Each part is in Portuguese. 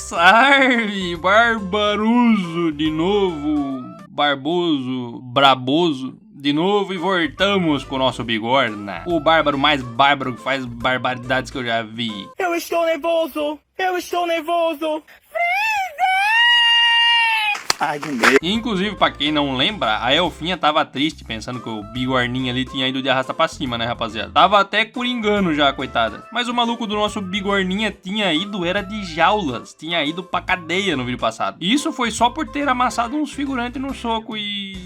Salve, Barbaroso de novo, Barboso, Braboso de novo e voltamos com o nosso Bigorna, o bárbaro mais bárbaro que faz barbaridades que eu já vi. Eu estou nervoso! Ai, que medo. Inclusive, pra quem não lembra, a Elfinha tava triste, pensando que o Bigorninha ali tinha ido de arrasta pra cima, né, rapaziada? Tava até coringando já, coitada. Mas o maluco do nosso Bigorninha tinha ido, era de jaulas, tinha ido pra cadeia no vídeo passado. E isso foi só por ter amassado uns figurantes no soco e...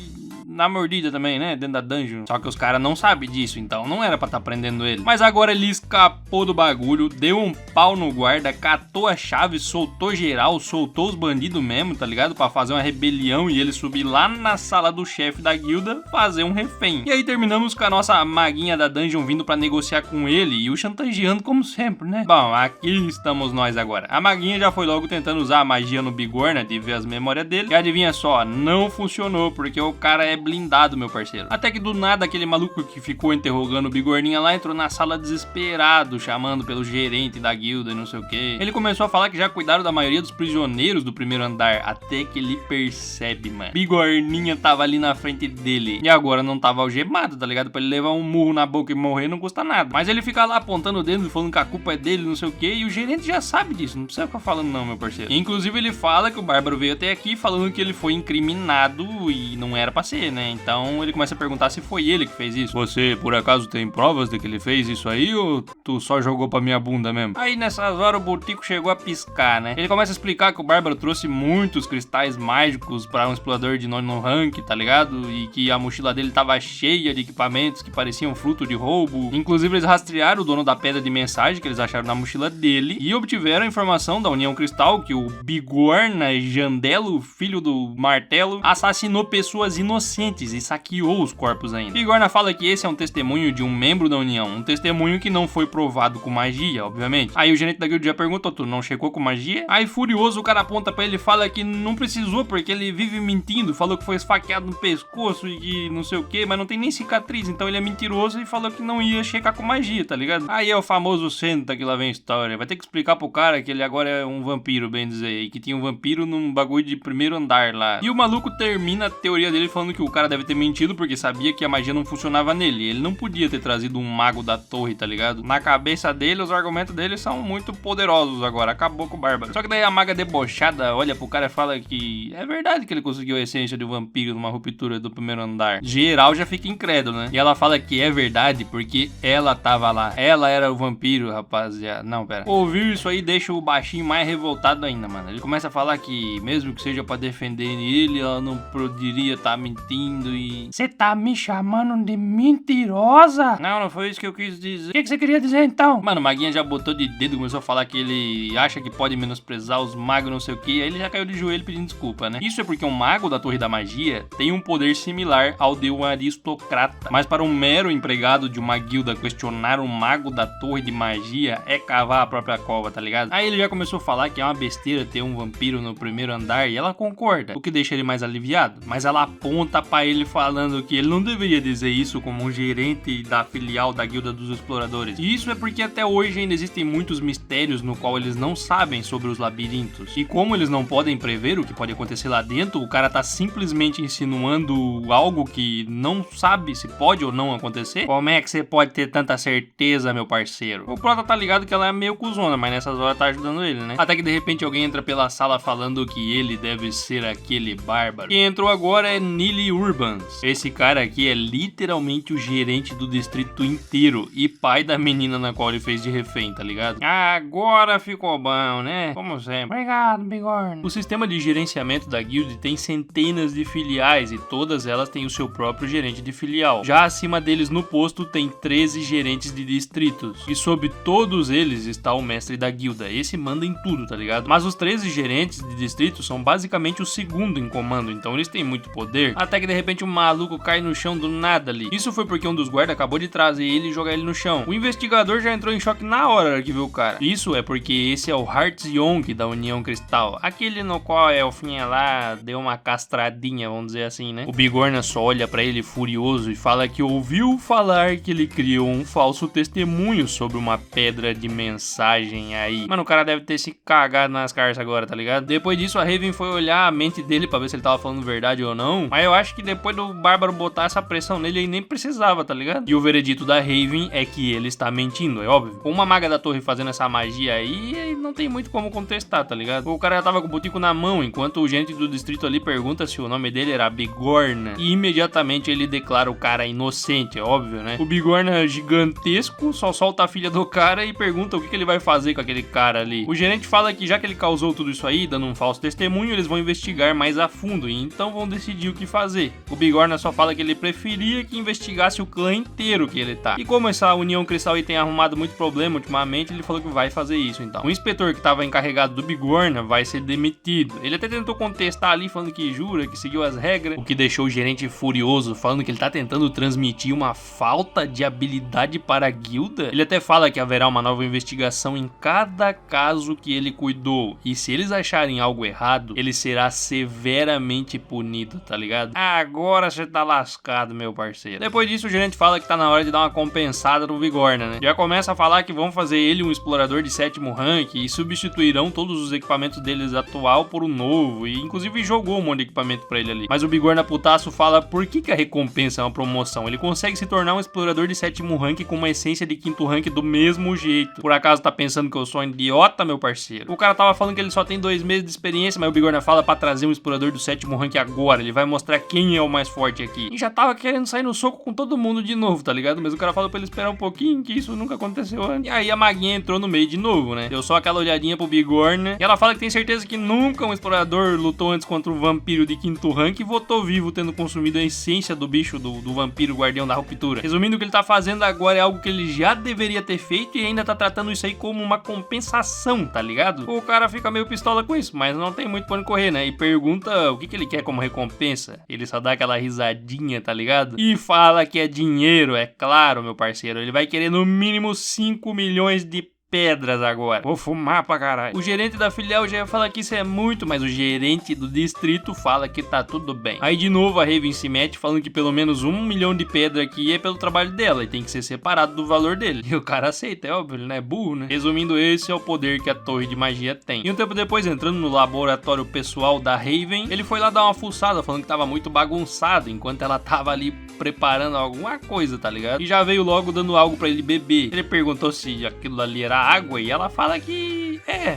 na mordida também, né? Dentro da dungeon. Só que os caras não sabem disso, então não era pra estar prendendo ele. Mas agora ele escapou do bagulho, deu um pau no guarda, catou a chave, soltou geral, soltou os bandidos mesmo, tá ligado? Pra fazer uma rebelião e ele subir lá na sala do chefe da guilda, fazer um refém. E aí terminamos com a nossa maguinha da dungeon vindo pra negociar com ele e o chantageando como sempre, né? Bom, aqui estamos nós agora. A maguinha já foi logo tentando usar a magia no Bigorna, de ver as memórias dele. E adivinha só, não funcionou, porque o cara é blindado, meu parceiro. Até que do nada aquele maluco que ficou interrogando o Bigorninha lá entrou na sala desesperado, chamando pelo gerente da guilda e não sei o que. Ele começou a falar que já cuidaram da maioria dos prisioneiros do primeiro andar, até que ele percebe, mano. Bigorninha tava ali na frente dele e agora não tava algemado, tá ligado? Pra ele levar um murro na boca e morrer não custa nada. Mas ele fica lá apontando o dedo, falando que a culpa é dele, não sei o que, e o gerente já sabe disso, não precisa ficar falando não, meu parceiro. Inclusive ele fala que o Bárbaro veio até aqui falando que ele foi incriminado e não era pra ser, né? Então ele começa a perguntar se foi ele que fez isso. Você, por acaso, tem provas de que ele fez isso aí ou tu só jogou pra minha bunda mesmo? Aí nessas horas o Botico chegou a piscar, né? Ele começa a explicar que o Bárbaro trouxe muitos cristais mágicos pra um explorador de nono rank, tá ligado? E que a mochila dele tava cheia de equipamentos que pareciam fruto de roubo. Inclusive eles rastrearam o dono da pedra de mensagem que eles acharam na mochila dele e obtiveram a informação da União Cristal que o Bigorna Jandelo, filho do Martelo, assassinou pessoas inocentes e saqueou os corpos ainda. Bigorna fala que esse é um testemunho de um membro da União, um testemunho que não foi provado com magia, obviamente. Aí o gerente da guilda já perguntou, tu não checou com magia? Aí furioso o cara aponta pra ele e fala que não precisou porque ele vive mentindo, falou que foi esfaqueado no pescoço e que não sei o que, mas não tem nem cicatriz, então ele é mentiroso e falou que não ia checar com magia, tá ligado? Aí é o famoso senta que lá vem a história, vai ter que explicar pro cara que ele agora é um vampiro, bem dizer, e que tinha um vampiro num bagulho de primeiro andar lá. E o maluco termina a teoria dele falando que o cara deve ter mentido porque sabia que a magia não funcionava nele. Ele não podia ter trazido um mago da torre, tá ligado? Na cabeça dele, os argumentos dele são muito poderosos agora. Acabou com o Bárbaro. Só que daí a maga debochada olha pro cara e fala que é verdade que ele conseguiu a essência de um vampiro numa ruptura do primeiro andar. Geral já fica incrédulo, né? E ela fala que é verdade porque ela tava lá. Ela era o vampiro, rapaziada. Não, pera. Ouvir isso aí deixa o baixinho mais revoltado ainda, mano. Ele começa a falar que mesmo que seja pra defender ele, ela não poderia estar mentindo e... Você tá me chamando de mentirosa? Não, não foi isso que eu quis dizer. O que você queria dizer então? Mano, o Maguinha já botou de dedo, começou a falar que ele acha que pode menosprezar os magos, não sei o que. Aí ele já caiu de joelho pedindo desculpa, né? Isso é porque um mago da Torre da Magia tem um poder similar ao de um aristocrata. Mas para um mero empregado de uma guilda questionar um mago da Torre de Magia é cavar a própria cova, tá ligado? Aí ele já começou a falar que é uma besteira ter um vampiro no primeiro andar e ela concorda, o que deixa ele mais aliviado. Mas ela aponta pra ele falando que ele não deveria dizer isso como um gerente da filial da Guilda dos Exploradores. E isso é porque até hoje ainda existem muitos mistérios no qual eles não sabem sobre os labirintos. E como eles não podem prever o que pode acontecer lá dentro, o cara tá simplesmente insinuando algo que não sabe se pode ou não acontecer. Como é que você pode ter tanta certeza, meu parceiro? O Prota tá ligado que ela é meio cuzona, mas nessas horas tá ajudando ele, né? Até que de repente alguém entra pela sala falando que ele deve ser aquele bárbaro. Quem entrou agora é Nili Urbans. Esse cara aqui é literalmente o gerente do distrito inteiro e pai da menina na qual ele fez de refém, tá ligado? Agora ficou bom, né? Como sempre. Obrigado, Bigorna. O sistema de gerenciamento da guild tem centenas de filiais e todas elas têm o seu próprio gerente de filial. Já acima deles no posto tem 13 gerentes de distritos e sob todos eles está o mestre da guilda. Esse manda em tudo, tá ligado? Mas os 13 gerentes de distrito são basicamente o segundo em comando, então eles têm muito poder. Até que de repente um maluco cai no chão do nada ali. Isso foi porque um dos guardas acabou de trazer ele e jogar ele no chão. O investigador já entrou em choque na hora que viu o cara. Isso é porque esse é o Hearts Yonk da União Cristal, aquele no qual a elfinha lá deu uma castradinha, vamos dizer assim, né? O Bigorna só olha pra ele furioso e fala que ouviu falar que ele criou um falso testemunho sobre uma pedra de mensagem aí. Mano, o cara deve ter se cagado nas carças agora, tá ligado? Depois disso, a Raven foi olhar a mente dele pra ver se ele tava falando verdade ou não. Mas eu acho que depois do Bárbaro botar essa pressão nele, ele nem precisava, tá ligado? E o veredito da Raven é que ele está mentindo, é óbvio. Com uma maga da torre fazendo essa magia aí, não tem muito como contestar, tá ligado? O cara já tava com o botico na mão, enquanto o gente do distrito ali pergunta se o nome dele era Bigorna. E imediatamente ele declara o cara inocente, é óbvio, né? O Bigorna gigantesco só solta a filha do cara e pergunta o que ele vai fazer com aquele cara ali. O gerente fala que já que ele causou tudo isso aí, dando um falso testemunho, eles vão investigar mais a fundo e então vão decidir o que fazer. O Bigorna só fala que ele preferia que investigasse o clã inteiro que ele tá. E como essa União Cristal aí tem arrumado muito problema ultimamente, ele falou que vai fazer isso então. O inspetor que tava encarregado do Bigorna vai ser demitido. Ele até tentou contestar ali, falando que jura, que seguiu as regras, o que deixou o gerente furioso, falando que ele tá tentando transmitir uma falta de habilidade para a guilda. Ele até fala que haverá uma nova investigação em cada caso que ele cuidou, e se eles acharem algo errado, ele será severamente punido, tá ligado? Agora você tá lascado, meu parceiro. Depois disso, o gerente fala que tá na hora de dar uma compensada no Bigorna, né? Já começa a falar que vão fazer ele um explorador de 7º rank e substituirão todos os equipamentos deles atual por um novo, e inclusive jogou um monte de equipamento pra ele ali. Mas o Bigorna putaço fala por que a recompensa é uma promoção. Ele consegue se tornar um explorador de 7º rank com uma essência de 5º rank do mesmo jeito. Por acaso tá pensando que eu sou um idiota, meu parceiro? O cara tava falando que ele só tem 2 meses de experiência, mas o Bigorna fala pra trazer um explorador do 7º rank agora. Ele vai mostrar quem é o mais forte aqui. E já tava querendo sair no soco com todo mundo de novo, tá ligado? Mas o cara falou pra ele esperar um pouquinho, que isso nunca aconteceu antes. E aí a maguinha entrou no meio de novo, né? Deu só aquela olhadinha pro Bigorna. E ela fala que tem certeza que nunca um explorador lutou antes contra um vampiro de 5º rank e voltou vivo, tendo consumido a essência do bicho do vampiro guardião da ruptura. Resumindo, o que ele tá fazendo agora é algo que ele já deveria ter feito e ainda tá tratando isso aí como uma compensação, tá ligado? O cara fica meio pistola com isso, mas não tem muito pra onde correr, né? E pergunta o que ele quer como recompensa. Ele só dá aquela risadinha, tá ligado? E fala que é dinheiro, é claro, meu parceiro. Ele vai querer no mínimo 5 milhões de pedras agora. Vou fumar pra caralho. O gerente da filial já fala que isso é muito, mas o gerente do distrito fala que tá tudo bem. Aí de novo a Raven se mete falando que pelo menos 1 milhão de pedra aqui é pelo trabalho dela e tem que ser separado do valor dele. E o cara aceita, é óbvio, ele não é burro, né? Resumindo, esse é o poder que a torre de magia tem. E um tempo depois, entrando no laboratório pessoal da Raven, ele foi lá dar uma fuçada falando que tava muito bagunçado enquanto ela tava ali preparando alguma coisa, tá ligado? E já veio logo dando algo pra ele beber. Ele perguntou se aquilo ali era água e ela fala que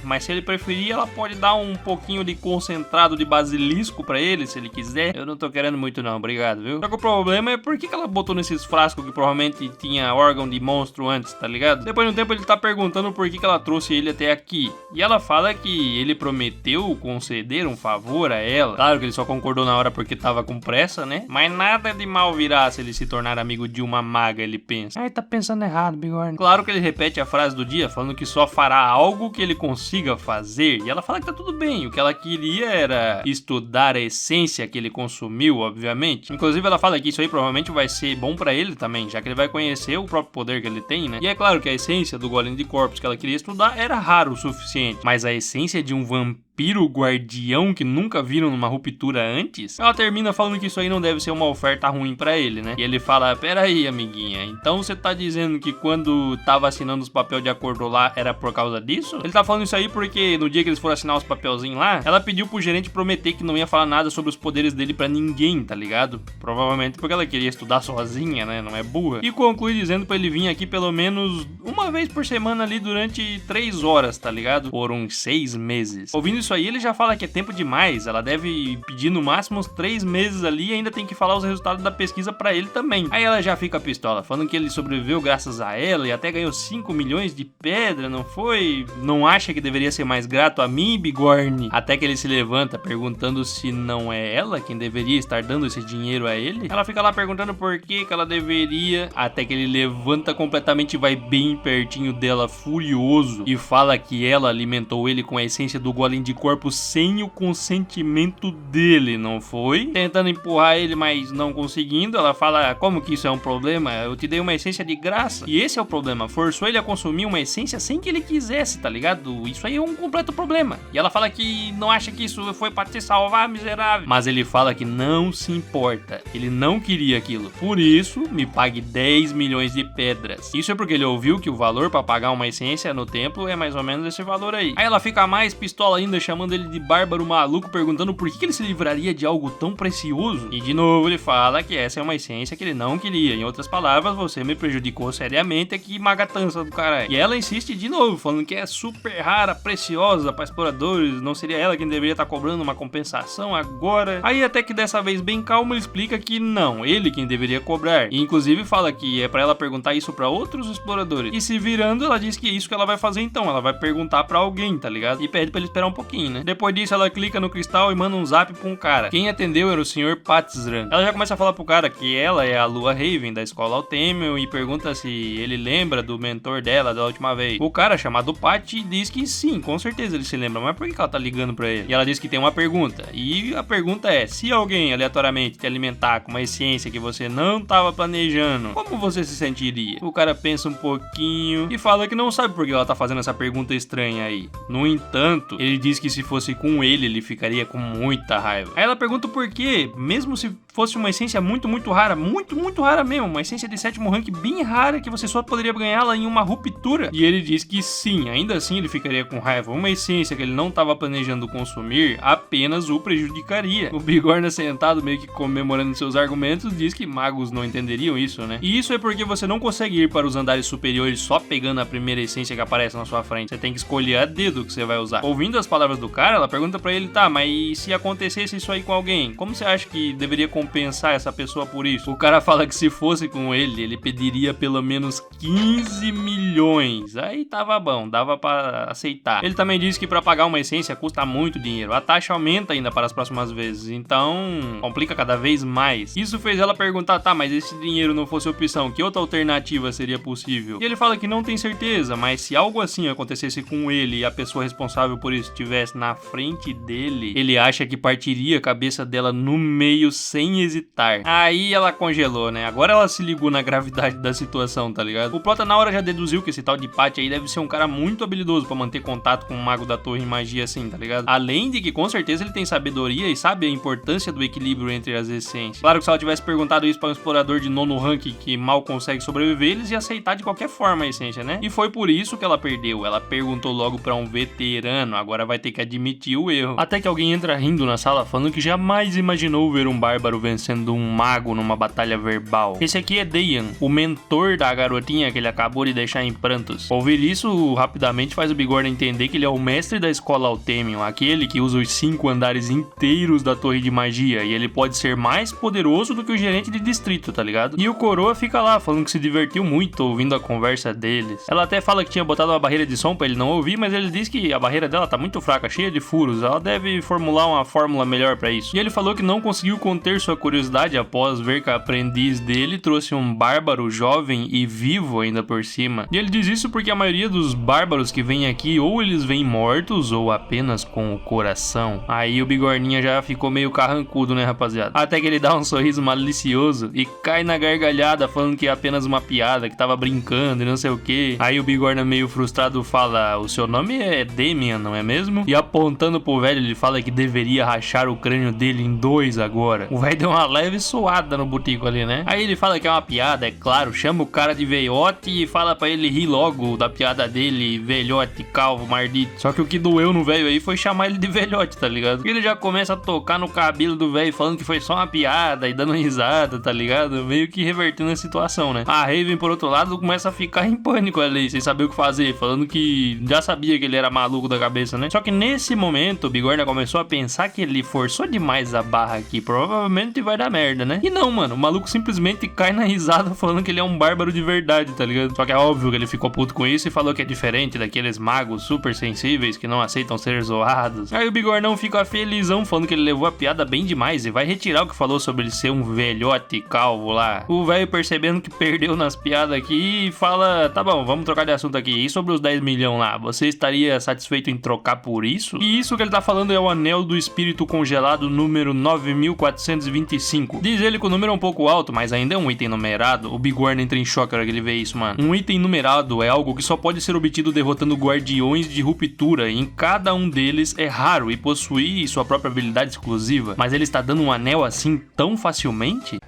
mas se ele preferir, ela pode dar um pouquinho de concentrado de basilisco pra ele, se ele quiser. Eu não tô querendo muito não, obrigado, viu? Só que o problema é por que ela botou nesses frascos que provavelmente tinha órgão de monstro antes, tá ligado? Depois de um tempo ele tá perguntando por que ela trouxe ele até aqui. E ela fala que ele prometeu conceder um favor a ela. Claro que ele só concordou na hora porque tava com pressa, né? Mas nada de mal virá se ele se tornar amigo de uma maga, ele pensa. Ai, tá pensando errado, Bigorna. Claro que ele repete a frase do dia, falando que só fará algo que ele consiga fazer. E ela fala que tá tudo bem. O que ela queria era estudar a essência que ele consumiu, obviamente. Inclusive ela fala que isso aí provavelmente vai ser bom pra ele também, já que ele vai conhecer o próprio poder que ele tem, né? E é claro que a essência do Golem de Corpos que ela queria estudar era raro o suficiente. Mas a essência de um vampiro guardião que nunca viram numa ruptura antes, ela termina falando que isso aí não deve ser uma oferta ruim pra ele, né? E ele fala, pera aí, amiguinha, então você tá dizendo que quando tava assinando os papéis de acordo lá era por causa disso? Ele tá falando isso aí porque no dia que eles foram assinar os papelzinhos lá, ela pediu pro gerente prometer que não ia falar nada sobre os poderes dele pra ninguém, tá ligado? Provavelmente porque ela queria estudar sozinha, né? Não é burra. E conclui dizendo pra ele vir aqui pelo menos uma vez por semana ali durante 3 horas, tá ligado? Por uns 6 meses. Ouvindo isso aí, ele já fala que é tempo demais. Ela deve pedir no máximo uns 3 meses ali e ainda tem que falar os resultados da pesquisa pra ele também. Aí ela já fica pistola, falando que ele sobreviveu graças a ela e até ganhou 5 milhões de pedra, não foi? Não acha que deveria ser mais grato a mim, Bigorna? Até que ele se levanta, perguntando se não é ela quem deveria estar dando esse dinheiro a ele. Ela fica lá perguntando por que ela deveria, até que ele levanta completamente e vai bem pertinho dela, furioso, e fala que ela alimentou ele com a essência do Golem de de corpos sem o consentimento dele, não foi? Tentando empurrar ele, mas não conseguindo, ela fala, como que isso é um problema? Eu te dei uma essência de graça. E esse é o problema, forçou ele a consumir uma essência sem que ele quisesse, tá ligado? Isso aí é um completo problema. E ela fala que não acha que isso foi pra te salvar, miserável. Mas ele fala que não se importa, ele não queria aquilo. Por isso, me pague 10 milhões de pedras. Isso é porque ele ouviu que o valor pra pagar uma essência no templo é mais ou menos esse valor aí. Aí ela fica mais pistola ainda, chamando ele de bárbaro maluco, perguntando por que ele se livraria de algo tão precioso. E de novo ele fala que essa é uma essência que ele não queria. Em outras palavras, você me prejudicou seriamente aqui, magatança do caralho. E ela insiste de novo, falando que é super rara, preciosa pra exploradores, não seria ela quem deveria estar cobrando uma compensação agora. Aí até que dessa vez bem calmo ele explica que não, ele quem deveria cobrar. E inclusive fala que é pra ela perguntar isso pra outros exploradores. E se virando, ela diz que é isso que ela vai fazer então, ela vai perguntar pra alguém, tá ligado? E pede pra ele esperar um pouquinho, né? Depois disso ela clica no cristal e manda um zap pra um cara. Quem atendeu era o Sr. Patzran. Ela já começa a falar pro cara que ela é a Lua Raven da escola Althemion e pergunta se ele lembra do mentor dela da última vez. O cara chamado Pat diz que sim, com certeza ele se lembra, mas por que ela tá ligando pra ele? E ela diz que tem uma pergunta. E a pergunta é, se alguém aleatoriamente te alimentar com uma essência que você não tava planejando, como você se sentiria? O cara pensa um pouquinho e fala que não sabe por que ela tá fazendo essa pergunta estranha aí. No entanto, ele diz que se fosse com ele ficaria com muita raiva. Aí ela pergunta por quê, mesmo se fosse uma essência muito rara, muito rara mesmo, uma essência de 7º rank bem rara que você só poderia ganhá-la em uma ruptura. E ele diz que sim, ainda assim ele ficaria com raiva. Uma essência que ele não estava planejando consumir apenas o prejudicaria. O Bigorna, sentado meio que comemorando seus argumentos, diz que magos não entenderiam isso, né? E isso é porque você não consegue ir para os andares superiores só pegando a primeira essência que aparece na sua frente. Você tem que escolher a dedo que você vai usar. Ouvindo as palavras do cara, ela pergunta pra ele, tá, mas se acontecesse isso aí com alguém, como você acha que deveria compensar essa pessoa por isso? O cara fala que se fosse com ele pediria pelo menos 15 milhões. Aí tava bom, dava pra aceitar. Ele também diz que pra pagar uma essência custa muito dinheiro. A taxa aumenta ainda para as próximas vezes, então complica cada vez mais. Isso fez ela perguntar, tá, mas esse dinheiro não fosse opção, que outra alternativa seria possível? E ele fala que não tem certeza, mas se algo assim acontecesse com ele e a pessoa responsável por isso estivesse na frente dele, ele acha que partiria a cabeça dela no meio sem hesitar. Aí ela congelou, né? Agora ela se ligou na gravidade da situação, tá ligado? O Prota na hora já deduziu que esse tal de Pat aí deve ser um cara muito habilidoso pra manter contato com um mago da torre em magia assim, tá ligado? Além de que com certeza ele tem sabedoria e sabe a importância do equilíbrio entre as essências. Claro que se ela tivesse perguntado isso pra um explorador de 9º rank que mal consegue sobreviver, eles iam aceitar de qualquer forma a essência, né? E foi por isso que ela perdeu. Ela perguntou logo pra um veterano, agora vai ter que admitir o erro. Até que alguém entra rindo na sala falando que jamais imaginou ver um bárbaro vencendo um mago numa batalha verbal. Esse aqui é Dayan, o mentor da garotinha que ele acabou de deixar em prantos. Ouvir isso rapidamente faz o Bigorna entender que ele é o mestre da escola Althemion, aquele que usa os 5 andares inteiros da torre de magia, e ele pode ser mais poderoso do que o gerente de distrito, tá ligado? E o coroa fica lá falando que se divertiu muito ouvindo a conversa deles. Ela até fala que tinha botado uma barreira de som pra ele não ouvir, mas ele diz que a barreira dela tá muito fraca, cheia de furos, ela deve formular uma fórmula melhor pra isso. E ele falou que não conseguiu conter sua curiosidade após ver que a aprendiz dele trouxe um bárbaro jovem e vivo ainda por cima. E ele diz isso porque a maioria dos bárbaros que vêm aqui ou eles vêm mortos ou apenas com o coração. Aí o Bigorninha já ficou meio carrancudo, né, rapaziada? Até que ele dá um sorriso malicioso e cai na gargalhada falando que é apenas uma piada, que tava brincando e não sei o que. Aí o Bigorna meio frustrado fala, o seu nome é Damian, não é mesmo? E apontando pro velho ele fala que deveria rachar o crânio dele em 2 agora. O velho deu uma leve suada no botico ali, né? Aí ele fala que é uma piada, é claro, chama o cara de velhote e fala pra ele rir logo da piada dele, velhote, calvo, mardito. Só que o que doeu no velho aí foi chamar ele de velhote, tá ligado? E ele já começa a tocar no cabelo do velho falando que foi só uma piada e dando risada, tá ligado? Meio que revertendo a situação, né? A Raven, por outro lado, começa a ficar em pânico ali, sem saber o que fazer, falando que já sabia que ele era maluco da cabeça, né? Só que nesse momento, o Bigorna começou a pensar que ele forçou demais a barra aqui. Provavelmente provavelmente vai dar merda, né? E não, mano, o maluco simplesmente cai na risada falando que ele é um bárbaro de verdade, tá ligado? Só que é óbvio que ele ficou puto com isso e falou que é diferente daqueles magos super sensíveis que não aceitam ser zoados. Aí o Bigornão fica felizão falando que ele levou a piada bem demais e vai retirar o que falou sobre ele ser um velhote calvo lá. O velho percebendo que perdeu nas piadas aqui e fala, tá bom, vamos trocar de assunto aqui. E sobre os 10 milhões lá, você estaria satisfeito em trocar por isso? E isso que ele tá falando é o Anel do Espírito Congelado número 9425. Diz ele que o número é um pouco alto, mas ainda é um item numerado. O Bigorna entra em choque na hora que ele vê isso, mano. Um item numerado é algo que só pode ser obtido derrotando guardiões de ruptura, e em cada um deles é raro e possui sua própria habilidade exclusiva. Mas ele está dando um anel assim tão facilmente?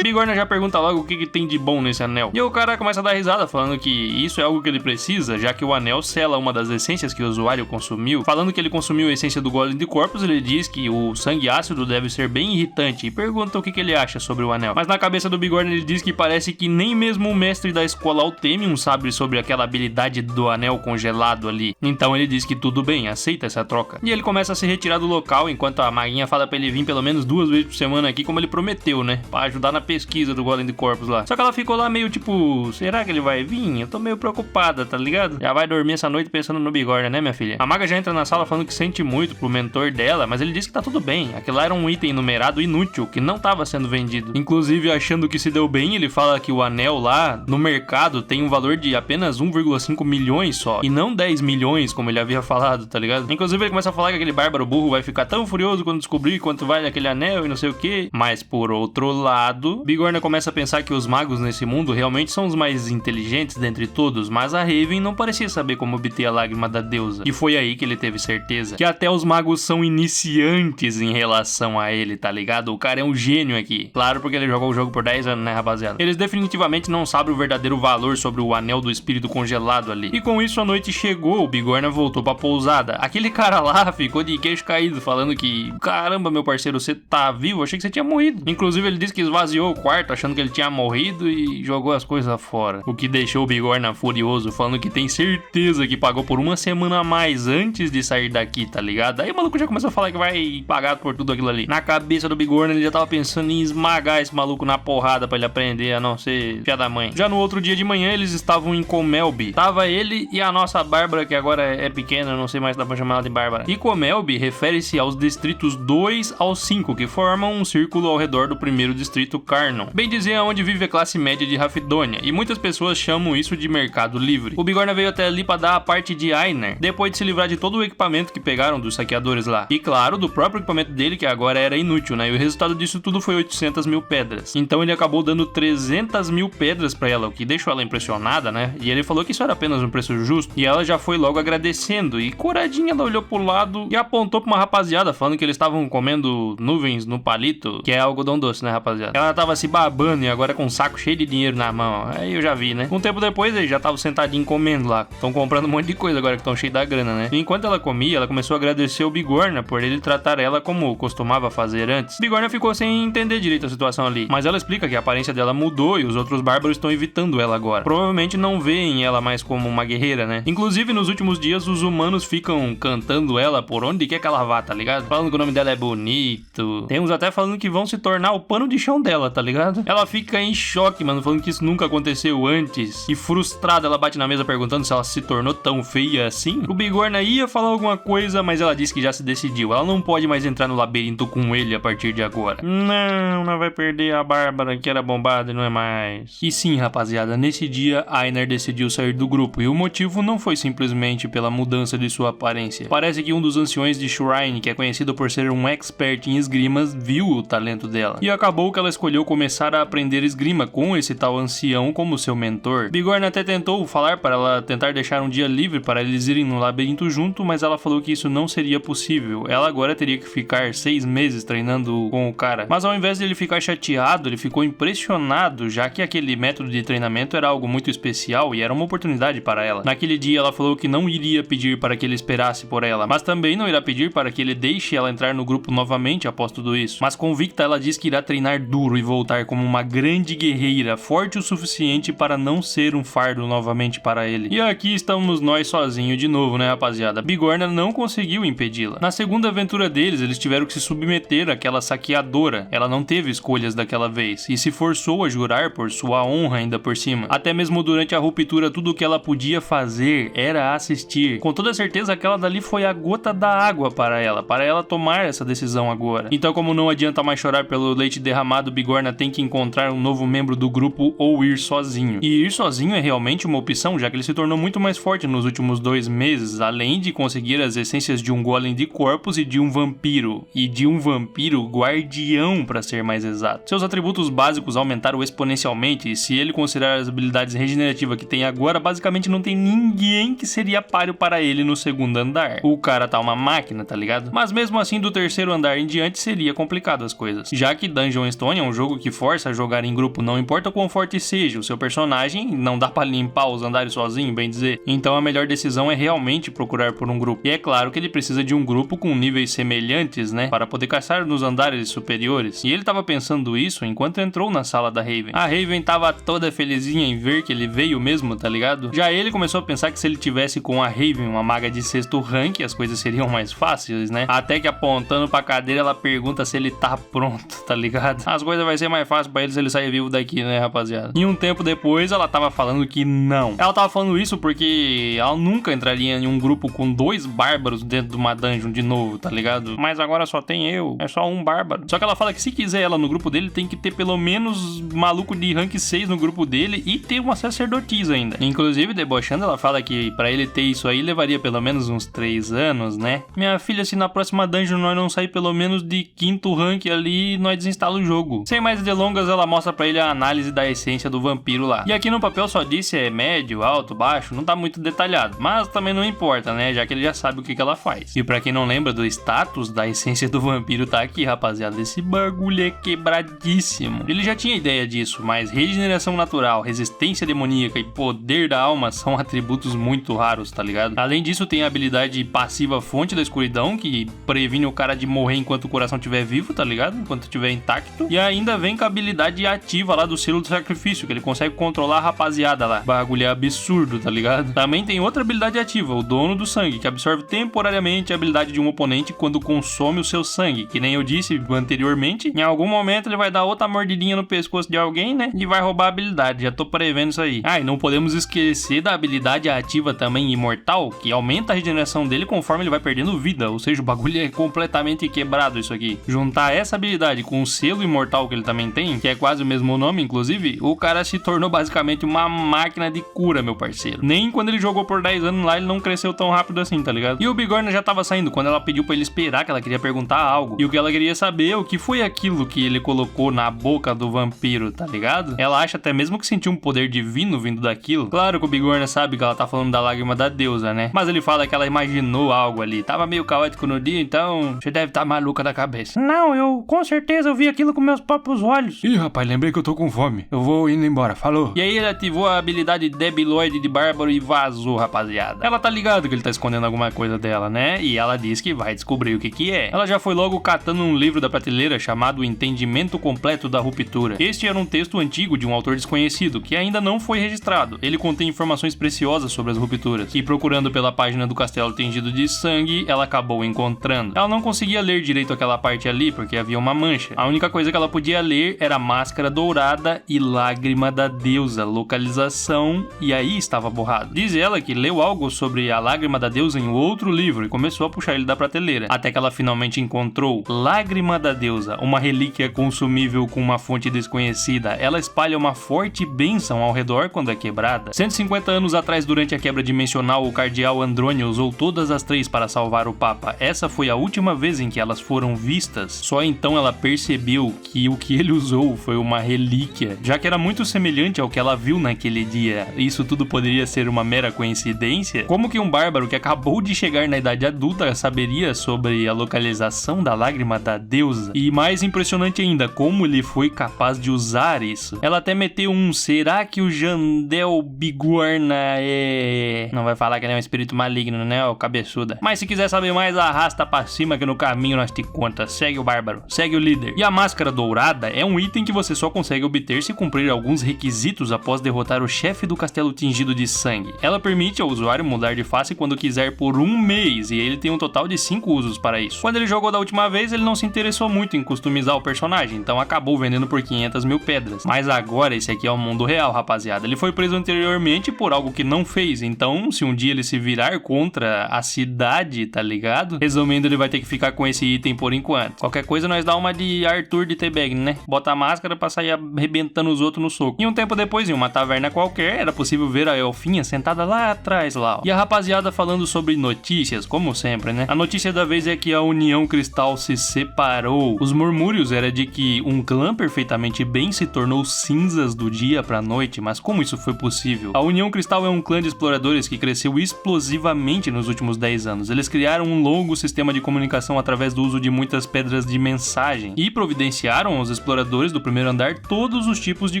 Bigorna já pergunta logo o que tem de bom nesse anel. E o cara começa a dar risada, falando que isso é algo que ele precisa, já que o anel sela uma das essências que o usuário consumiu. Falando que ele consumiu a essência do Golem de Corpus, ele diz que o sangue ácido deve ser bem irritante e pergunta o que ele acha sobre o anel. Mas na cabeça do Bigorna ele diz que parece que nem mesmo o mestre da escola Altemium sabe sobre aquela habilidade do anel congelado ali. Então ele diz que tudo bem, aceita essa troca. E ele começa a se retirar do local, enquanto a maguinha fala pra ele vir pelo menos 2 vezes por semana aqui, como ele prometeu, né? Pra ajudar na pesquisa do Golem de Corpus lá. Só que ela ficou lá meio tipo, será que ele vai vir? Eu tô meio preocupada, tá ligado? Já vai dormir essa noite pensando no Bigorna, né, minha filha? A maga já entra na sala falando que sente muito pro mentor dela, mas ele diz que tá tudo bem. Aquilo lá era um item numerado inútil, que não tava sendo vendido. Inclusive, achando que se deu bem, ele fala que o anel lá, no mercado, tem um valor de apenas 1,5 milhões só, e não 10 milhões, como ele havia falado, tá ligado? Inclusive, ele começa a falar que aquele bárbaro burro vai ficar tão furioso quando descobrir quanto vale aquele anel e não sei o que. Mas, por outro lado, Bigorna começa a pensar que os magos nesse mundo realmente são os mais inteligentes dentre todos, mas a Raven não parecia saber como obter a lágrima da deusa. E foi aí que ele teve certeza que até os magos são iniciantes em relação a ele, tá ligado? O cara é um gênio aqui. Claro, porque ele jogou o jogo por 10 anos, né, rapaziada? Eles definitivamente não sabem o verdadeiro valor sobre o anel do espírito congelado ali. E com isso a noite chegou, o Bigorna voltou pra pousada. Aquele cara lá ficou de queixo caído, falando que, caramba, meu parceiro, você tá vivo? Achei que você tinha morrido. Inclusive ele disse que esvaziou o quarto achando que ele tinha morrido e jogou as coisas fora. O que deixou o Bigorna furioso, falando que tem certeza que pagou por uma semana a mais antes de sair daqui, tá ligado? Aí o maluco já começou a falar que vai pagar por tudo aquilo ali. Na cabeça do Bigorna ele já tava pensando em esmagar esse maluco na porrada pra ele aprender a não ser filha da mãe. Já no outro dia de manhã eles estavam em Comelby. Tava ele e a nossa Bárbara, que agora é pequena, não sei mais se dá pra chamar ela de Bárbara. E Comelby refere-se aos distritos 2 ao 5, que formam um círculo ao redor do primeiro distrito Carnon. Bem dizer, onde vive a classe média de Rafidônia, e muitas pessoas chamam isso de mercado livre. O Bigorna veio até ali pra dar a parte de Ainer, depois de se livrar de todo o equipamento que pegaram dos saqueadores lá. E claro, do próprio equipamento dele, que agora era inútil, né? E o resultado disso tudo foi 800 mil pedras. Então ele acabou dando 300 mil pedras pra ela, o que deixou ela impressionada, né? E ele falou que isso era apenas um preço justo, e ela já foi logo agradecendo, e coradinha ela olhou pro lado e apontou pra uma rapaziada, falando que eles estavam comendo nuvens no palito, que é algodão doce, né, rapaziada? Ela tava se babando e agora com um saco cheio de dinheiro na mão. Aí eu já vi, né? Um tempo depois eles já estavam sentadinhos comendo lá. Estão comprando um monte de coisa agora que estão cheios da grana, né? E enquanto ela comia, ela começou a agradecer o Bigorna por ele tratar ela como costumava fazer antes. Bigorna ficou sem entender direito a situação ali, mas ela explica que a aparência dela mudou e os outros bárbaros estão evitando ela agora. Provavelmente não veem ela mais como uma guerreira, né? Inclusive, nos últimos dias, os humanos ficam cantando ela por onde quer que ela vá, tá ligado? Falando que o nome dela é bonito. Tem uns até falando que vão se tornar o pano de chão dela, tá ligado? Ela fica em choque, mano, falando que isso nunca aconteceu antes. E frustrada, ela bate na mesa perguntando se ela se tornou tão feia assim. O Bigorna ia falar alguma coisa, mas ela disse que já se decidiu. Ela não pode mais entrar no labirinto com ele a partir de agora. Não vai perder a Bárbara, que era bombada e não é mais. E sim, rapaziada, nesse dia, Ainer decidiu sair do grupo. E o motivo não foi simplesmente pela mudança de sua aparência. Parece que um dos anciões de Shrine, que é conhecido por ser um expert em esgrimas, viu o talento dela. E acabou que ela escolheu começar a aprender esgrima com esse tal ancião como seu mentor. Bigorna até tentou falar para ela tentar deixar um dia livre para eles irem no labirinto junto, mas ela falou que isso não seria possível. Ela agora teria que ficar 6 meses treinando com o cara. Mas ao invés de ele ficar chateado, ele ficou impressionado, já que aquele método de treinamento era algo muito especial e era uma oportunidade para ela. Naquele dia ela falou que não iria pedir para que ele esperasse por ela, mas também não irá pedir para que ele deixe ela entrar no grupo novamente após tudo isso. Mas convicta, ela diz que irá treinar duro e voltar como uma grande guerreira, forte o suficiente para não ser um fardo novamente para ele. E aqui estamos nós sozinhos de novo, né, rapaziada? Bigorna não conseguiu impedi-la. Na segunda aventura deles, eles tiveram que se submeter àquela saqueadora. Ela não teve escolhas daquela vez e se forçou a jurar por sua honra ainda por cima. Até mesmo durante a ruptura, tudo o que ela podia fazer era assistir. Com toda certeza, aquela dali foi a gota da água para ela tomar essa decisão agora. Então, como não adianta mais chorar pelo leite derramado, Bigorna tem que encontrar um novo membro do grupo ou ir sozinho. E ir sozinho é realmente uma opção, já que ele se tornou muito mais forte nos últimos 2 meses, além de conseguir as essências de um golem de corpos e de um vampiro. E de um vampiro guardião, para ser mais exato. Seus atributos básicos aumentaram exponencialmente, e se ele considerar as habilidades regenerativas que tem agora, basicamente não tem ninguém que seria páreo para ele no segundo andar. O cara tá uma máquina, tá ligado? Mas mesmo assim, do terceiro andar em diante seria complicado as coisas, já que Dungeon Stone é um jogo que força a jogar em grupo, não importa o quão forte seja o seu personagem, não dá pra limpar os andares sozinho, bem dizer. Então a melhor decisão é realmente procurar por um grupo. E é claro que ele precisa de um grupo com níveis semelhantes, né, para poder caçar nos andares superiores. E ele tava pensando isso enquanto entrou na sala da Raven. A Raven tava toda felizinha em ver que ele veio mesmo, tá ligado? Já ele começou a pensar que se ele tivesse com a Raven, uma maga de 6º rank, as coisas seriam mais fáceis, né? Até que apontando pra cadeira, ela pergunta se ele tá pronto, tá ligado? As coisas vai ser mais fácil pra ele se ele sair vivo daqui, né, rapaziada? E um tempo depois, ela tava falando que não. Ela tava falando isso porque ela nunca entraria em um grupo com 2 bárbaros dentro de uma dungeon de novo, tá ligado? Mas agora só tem eu, é só um bárbaro. Só que ela fala que se quiser ela no grupo dele, tem que ter pelo menos maluco de rank 6 no grupo dele e ter uma sacerdotisa ainda. Inclusive, debochando, ela fala que pra ele ter isso aí, levaria pelo menos uns 3 anos, né? Minha filha, se na próxima dungeon nós não sair pelo menos de 5º rank ali, nós desinstala o jogo. Sem mais delongas, ela mostra pra ele a análise da essência do vampiro lá. E aqui no papel só diz se é médio, alto, baixo, não tá muito detalhado. Mas também não importa, né? Já que ele já sabe o que ela faz. E pra quem não lembra do status da essência do vampiro, tá aqui, rapaziada. Esse bagulho é quebradíssimo. Ele já tinha ideia disso, mas regeneração natural, resistência demoníaca e poder da alma são atributos muito raros, tá ligado? Além disso, tem a habilidade passiva Fonte da Escuridão, que previne o cara de morrer enquanto o coração estiver vivo, tá ligado? Enquanto estiver intacto. E ainda vem com a habilidade ativa lá do selo do sacrifício, que ele consegue controlar a rapaziada lá. Bagulho é absurdo, tá ligado? Também tem outra habilidade ativa, o Dono do Sangue, que absorve temporariamente a habilidade de um oponente quando consome o seu sangue. Que nem eu disse anteriormente, em algum momento ele vai dar outra mordidinha no pescoço de alguém, né? E vai roubar a habilidade, já tô prevendo isso aí. Ah, e não podemos esquecer da habilidade ativa também imortal, que aumenta a regeneração dele conforme ele vai perdendo vida, ou seja, o bagulho é completamente quebrado isso aqui. Juntar essa habilidade com o selo imortal que ele também tem, que é quase o mesmo nome, inclusive, o cara se tornou basicamente uma máquina de cura, meu parceiro. Nem quando ele jogou por 10 anos lá, ele não cresceu tão rápido assim, tá ligado? E o Bigorna já tava saindo quando ela pediu pra ele esperar, que ela queria perguntar algo. E o que ela queria saber é o que foi aquilo que ele colocou na boca do vampiro, tá ligado? Ela acha até mesmo que sentiu um poder divino vindo daquilo. Claro que o Bigorna sabe que ela tá falando da lágrima da deusa, né? Mas ele fala que ela imaginou algo ali. Tava meio caótico no dia, então você deve estar maluca da cabeça. Não, eu com certeza eu vi aquilo com meus próprios olhos. Ih, rapaz, lembrei que eu tô com fome. Eu vou indo embora, falou. E aí ele ativou a habilidade debiloide de bárbaro e vazou, rapaziada. Ela tá ligado que ele tá escondendo alguma coisa dela, né? E ela diz que vai descobrir o que é. Ela já foi logo catando um livro da prateleira chamado Entendimento Completo da Ruptura. Este era um texto antigo de um autor desconhecido, que ainda não foi registrado. Ele contém informações preciosas sobre as rupturas, e procurando pela página do castelo tingido de sangue, ela acabou encontrando. Ela não conseguia ler direito aquela parte ali, porque havia uma mancha. A única coisa que ela podia ler era Máscara Dourada e Lágrima da Deusa, localização, e aí estava borrado. Diz ela que leu algo sobre a Lágrima da Deusa em outro livro e começou a puxar ele da prateleira, até que ela finalmente encontrou Lágrima da Deusa, uma relíquia consumível com uma fonte desconhecida. Ela espalha uma forte bênção ao redor quando é quebrada. 150 anos atrás, durante a quebra dimensional, o cardeal Andrônio usou todas as 3 para salvar o Papa. Essa foi a última vez em que elas foram vistas. Só então ela percebeu que o que ele usou foi uma relíquia, já que era muito semelhante ao que ela viu naquele dia. Isso tudo poderia ser uma mera coincidência? Como que um bárbaro que acabou de chegar na idade adulta saberia sobre a localização da Lágrima da Deusa? E mais impressionante ainda, como ele foi capaz de usar isso. Ela até meteu um: será que o Jandel Bigorna é... Não vai falar que ele é um espírito maligno, né, ô cabeçuda? Mas se quiser saber mais, arrasta pra cima que no caminho nós te conta. Segue o bárbaro, segue o líder. E a Máscara dourada é um item que você só consegue obter se cumprir alguns requisitos após derrotar o chefe do castelo tingido de sangue. Ela permite ao usuário mudar de face quando quiser por um mês, e ele tem um total de 5 usos para isso. Quando ele jogou da última vez, ele não se interessou muito em customizar o personagem, então acabou vendendo por 500 mil pedras. Mas agora esse aqui é o mundo real, rapaziada. Ele foi preso anteriormente por algo que não fez, então se um dia ele se virar contra a cidade, tá ligado? Resumindo, ele vai ter que ficar com esse item por enquanto. Qualquer coisa nós dá uma de Arthur de T-Bag, né? Bota a máscara pra sair arrebentando os outros no soco. E um tempo depois, em uma taverna qualquer, era possível ver a elfinha sentada lá atrás, lá, ó. E a rapaziada falando sobre notícias, como sempre, né? A notícia da vez é que a União Cristal se separou. Os murmúrios era de que um clã perfeitamente bem se tornou cinzas do dia pra noite, mas como isso foi possível? A União Cristal é um clã de exploradores que cresceu explosivamente nos últimos 10 anos. Eles criaram um longo sistema de comunicação através do uso de muitas pedras de mensagem e providenciaram aos exploradores do primeiro andar todos os tipos de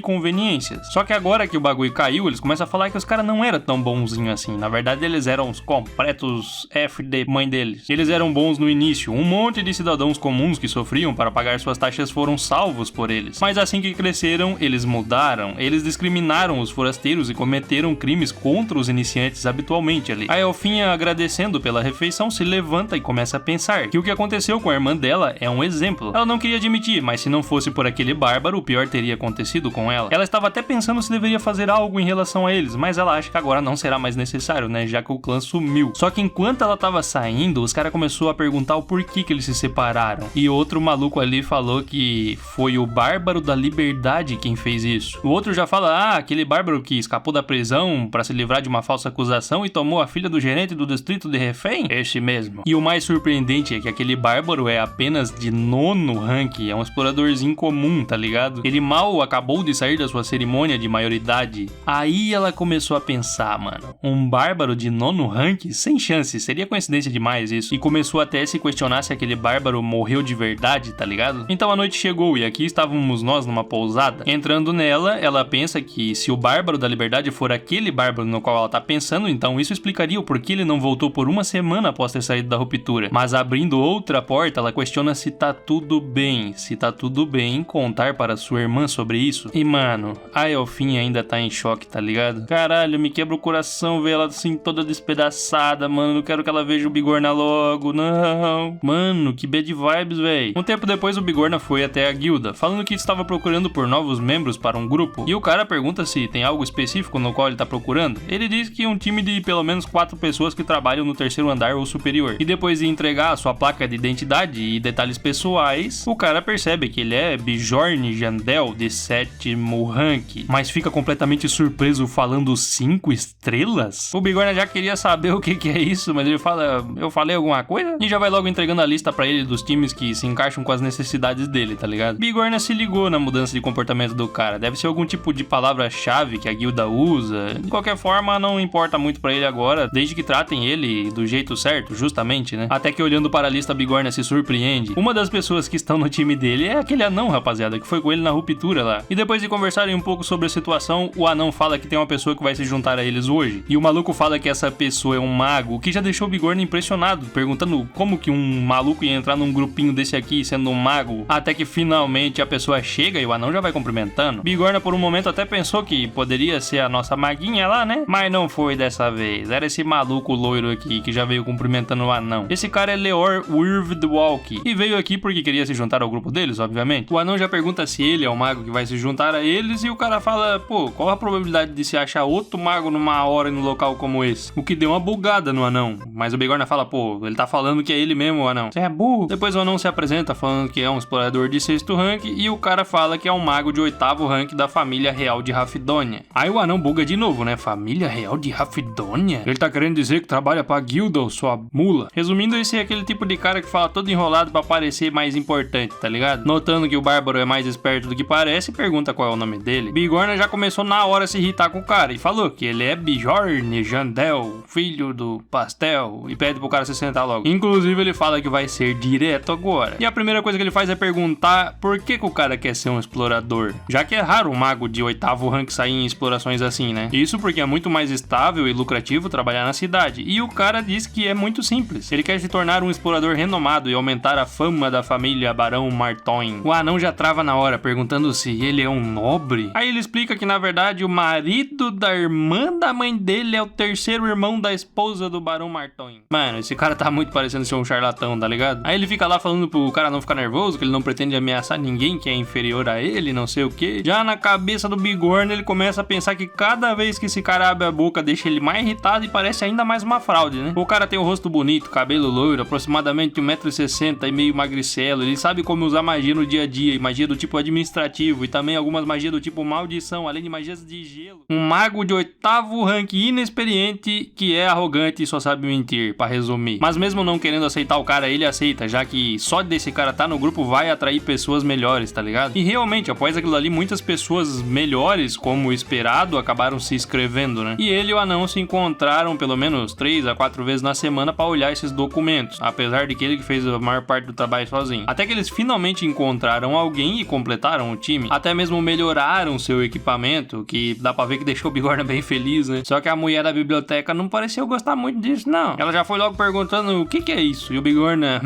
conveniências. Só que agora que o bagulho caiu, eles começam a falar que os caras não eram tão bonzinhos assim. Na verdade, eles eram os completos F de mãe deles. Eles eram bons no início. Um monte de cidadãos comuns que sofriam para pagar suas taxas foram salvos por eles. Mas assim que cresceram, eles mudaram. Eles discriminaram os forasteiros e cometeram crimes contra os iniciantes habitualmente ali. A elfinha, agradecendo pela refeição, se levanta e começa a pensar que o que aconteceu com a irmã dela é um exemplo. Ela não queria admitir, mas se não fosse por aquele bárbaro, o pior teria acontecido com ela. Ela estava até pensando se deveria fazer algo em relação a eles, mas ela acha que agora não será mais necessário, né, já que o clã sumiu. Só que enquanto ela estava saindo, os caras começaram a perguntar o porquê que eles se separaram. E outro maluco ali falou que foi o Bárbaro da Liberdade quem fez isso. O outro já fala, aquele bárbaro que escapou da prisão para se livrar de uma falsa acusação e tomou a filha do gerente do distrito de refém? Esse mesmo. E o mais surpreendente é que aquele bárbaro é apenas de 9º rank, é um exploradorzinho comum, tá ligado? Ele mal acabou de sair da sua cerimônia de maioridade. Aí ela começou a pensar, mano, um bárbaro de 9º rank? Sem chance, seria coincidência demais isso. E começou até a se questionar se aquele bárbaro morreu de verdade, tá ligado? Então a noite chegou e aqui estávamos nós numa pousada. Entrando nela, ela pensa que se o Bárbaro da Liberdade for aquele bárbaro no qual ela tá pensando, então isso explicaria o porquê ele não voltou por uma semana após ter saído da ruptura. Mas abrindo outra porta, ela questiona se tá tudo bem. Se tá tudo bem contar para sua irmã sobre isso. E mano, a elfinha ainda tá em choque, tá ligado? Caralho, me quebra o coração ver ela assim toda despedaçada, mano. Não quero que ela veja o Bigorna logo, não. Mano, que bad vibes, véi. Um tempo depois o Bigorna foi até a guilda, falando que estava procurando por novos membros para um grupo. E o cara pergunta se tem algo específico no qual ele tá procurando. Ele diz que um time de pelo menos 4 pessoas que trabalham no 3º andar ou superior. E depois de entregar a sua placa de identidade e detalhes pessoais, o cara percebe que ele é Bjorn Jandel, de 7º rank, mas fica completamente surpreso falando 5 estrelas? O Bigorna já queria saber o que é isso, mas ele fala, eu falei alguma coisa? E já vai logo entregando a lista pra ele dos times que se encaixam com as necessidades dele, tá ligado? Bigorna se ligou na mudança de comportamento do cara. Deve ser algum tipo de palavra-chave que a guilda usa. De qualquer forma, não importa muito pra ele agora, desde que tratem ele do jeito certo, justamente, né? Até que olhando para a lista, Bigorna se surpreende. Uma das pessoas que estão no time dele é aquele anão, rapaziada, que foi com ele na ruptura lá. E depois de conversarem um pouco sobre a situação, o anão fala que tem uma pessoa que vai se juntar a eles hoje. E o maluco fala que essa pessoa é um mago, o que já deixou o Bigorna impressionado, perguntando como que um maluco ia entrar num grupinho desse aqui sendo um mago. Até que finalmente a pessoa chega e o anão já vai cumprimentando. Bigorna por um momento até pensou que poderia ser a nossa maguinha lá, né? Mas não foi dessa vez. Era esse maluco loiro aqui que já veio cumprimentando o anão. Esse cara é Leor Wirvdwalk e veio aqui porque queria se juntar ao grupo deles, obviamente. O anão já pergunta se ele é o mago que vai se juntar a eles e o cara fala, pô, qual a probabilidade de se achar outro mago numa hora e num local como esse? O que deu uma bugada no anão. Mas o Bigorna fala, pô, ele tá falando que é ele mesmo, o anão. Você é burro. Depois o anão se apresenta falando que é um explorador de 6º rank e o cara fala que é um mago de 8º rank da família real de Rafidônia. Aí o anão buga de novo, né? Família real de Rafidônia? Ele tá querendo dizer que trabalha pra guilda ou sua mula? Resumindo, esse é aquele tipo de cara que fala todo enrolado pra parecer mais importante, tá ligado? Notando que o bárbaro é mais esperto do que parece, pergunta qual é o nome dele. Bigorna já começou na hora a se irritar com o cara e falou que ele é Bjorn Jandel, filho do pastel, e pede pro cara se sentar logo. Inclusive ele fala que vai ser direto agora. E a primeira coisa que ele faz é perguntar por que o cara quer ser um explorador, já que é raro um mago de 8º rank sair em explorações assim, né? Isso porque é muito mais estável e lucrativo trabalhar na cidade. E o cara diz que é muito simples. Ele quer se tornar um explorador renomado e aumentar a fama da família Barão Marton. Martoin. O anão já trava na hora, perguntando se ele é um nobre. Aí ele explica que, na verdade, o marido da irmã da mãe dele é o terceiro irmão da esposa do Barão Martoin. Mano, esse cara tá muito parecendo ser um charlatão, tá ligado? Aí ele fica lá falando pro cara não ficar nervoso, que ele não pretende ameaçar ninguém que é inferior a ele, não sei o que. Já na cabeça do Bigorna, ele começa a pensar que cada vez que esse cara abre a boca, deixa ele mais irritado e parece ainda mais uma fraude, né? O cara tem o rosto bonito, cabelo loiro, aproximadamente 1,60 m e meio magricelo. Ele sabe como usar magia no dia a dia, e magia do tipo administrativo, e também algumas magias do tipo maldição, além de magias de gelo. Um mago de 8º rank inexperiente que é arrogante e só sabe mentir, pra resumir. Mas mesmo não querendo aceitar o cara, ele aceita, já que só desse cara tá no grupo vai atrair pessoas melhores, tá ligado? E realmente, após aquilo ali, muitas pessoas melhores, como esperado, acabaram se inscrevendo, né? E ele e o anão se encontraram pelo menos 3 a 4 vezes na semana pra olhar esses documentos, apesar de que ele que fez a maior parte do trabalho sozinho. Até que eles finalmente encontraram alguém e completaram o time. Até mesmo melhoraram seu equipamento, que dá pra ver que deixou o Bigorna bem feliz, né? Só que a mulher da biblioteca não pareceu gostar muito disso, não. Ela já foi logo perguntando o que é isso. E o Bigorna,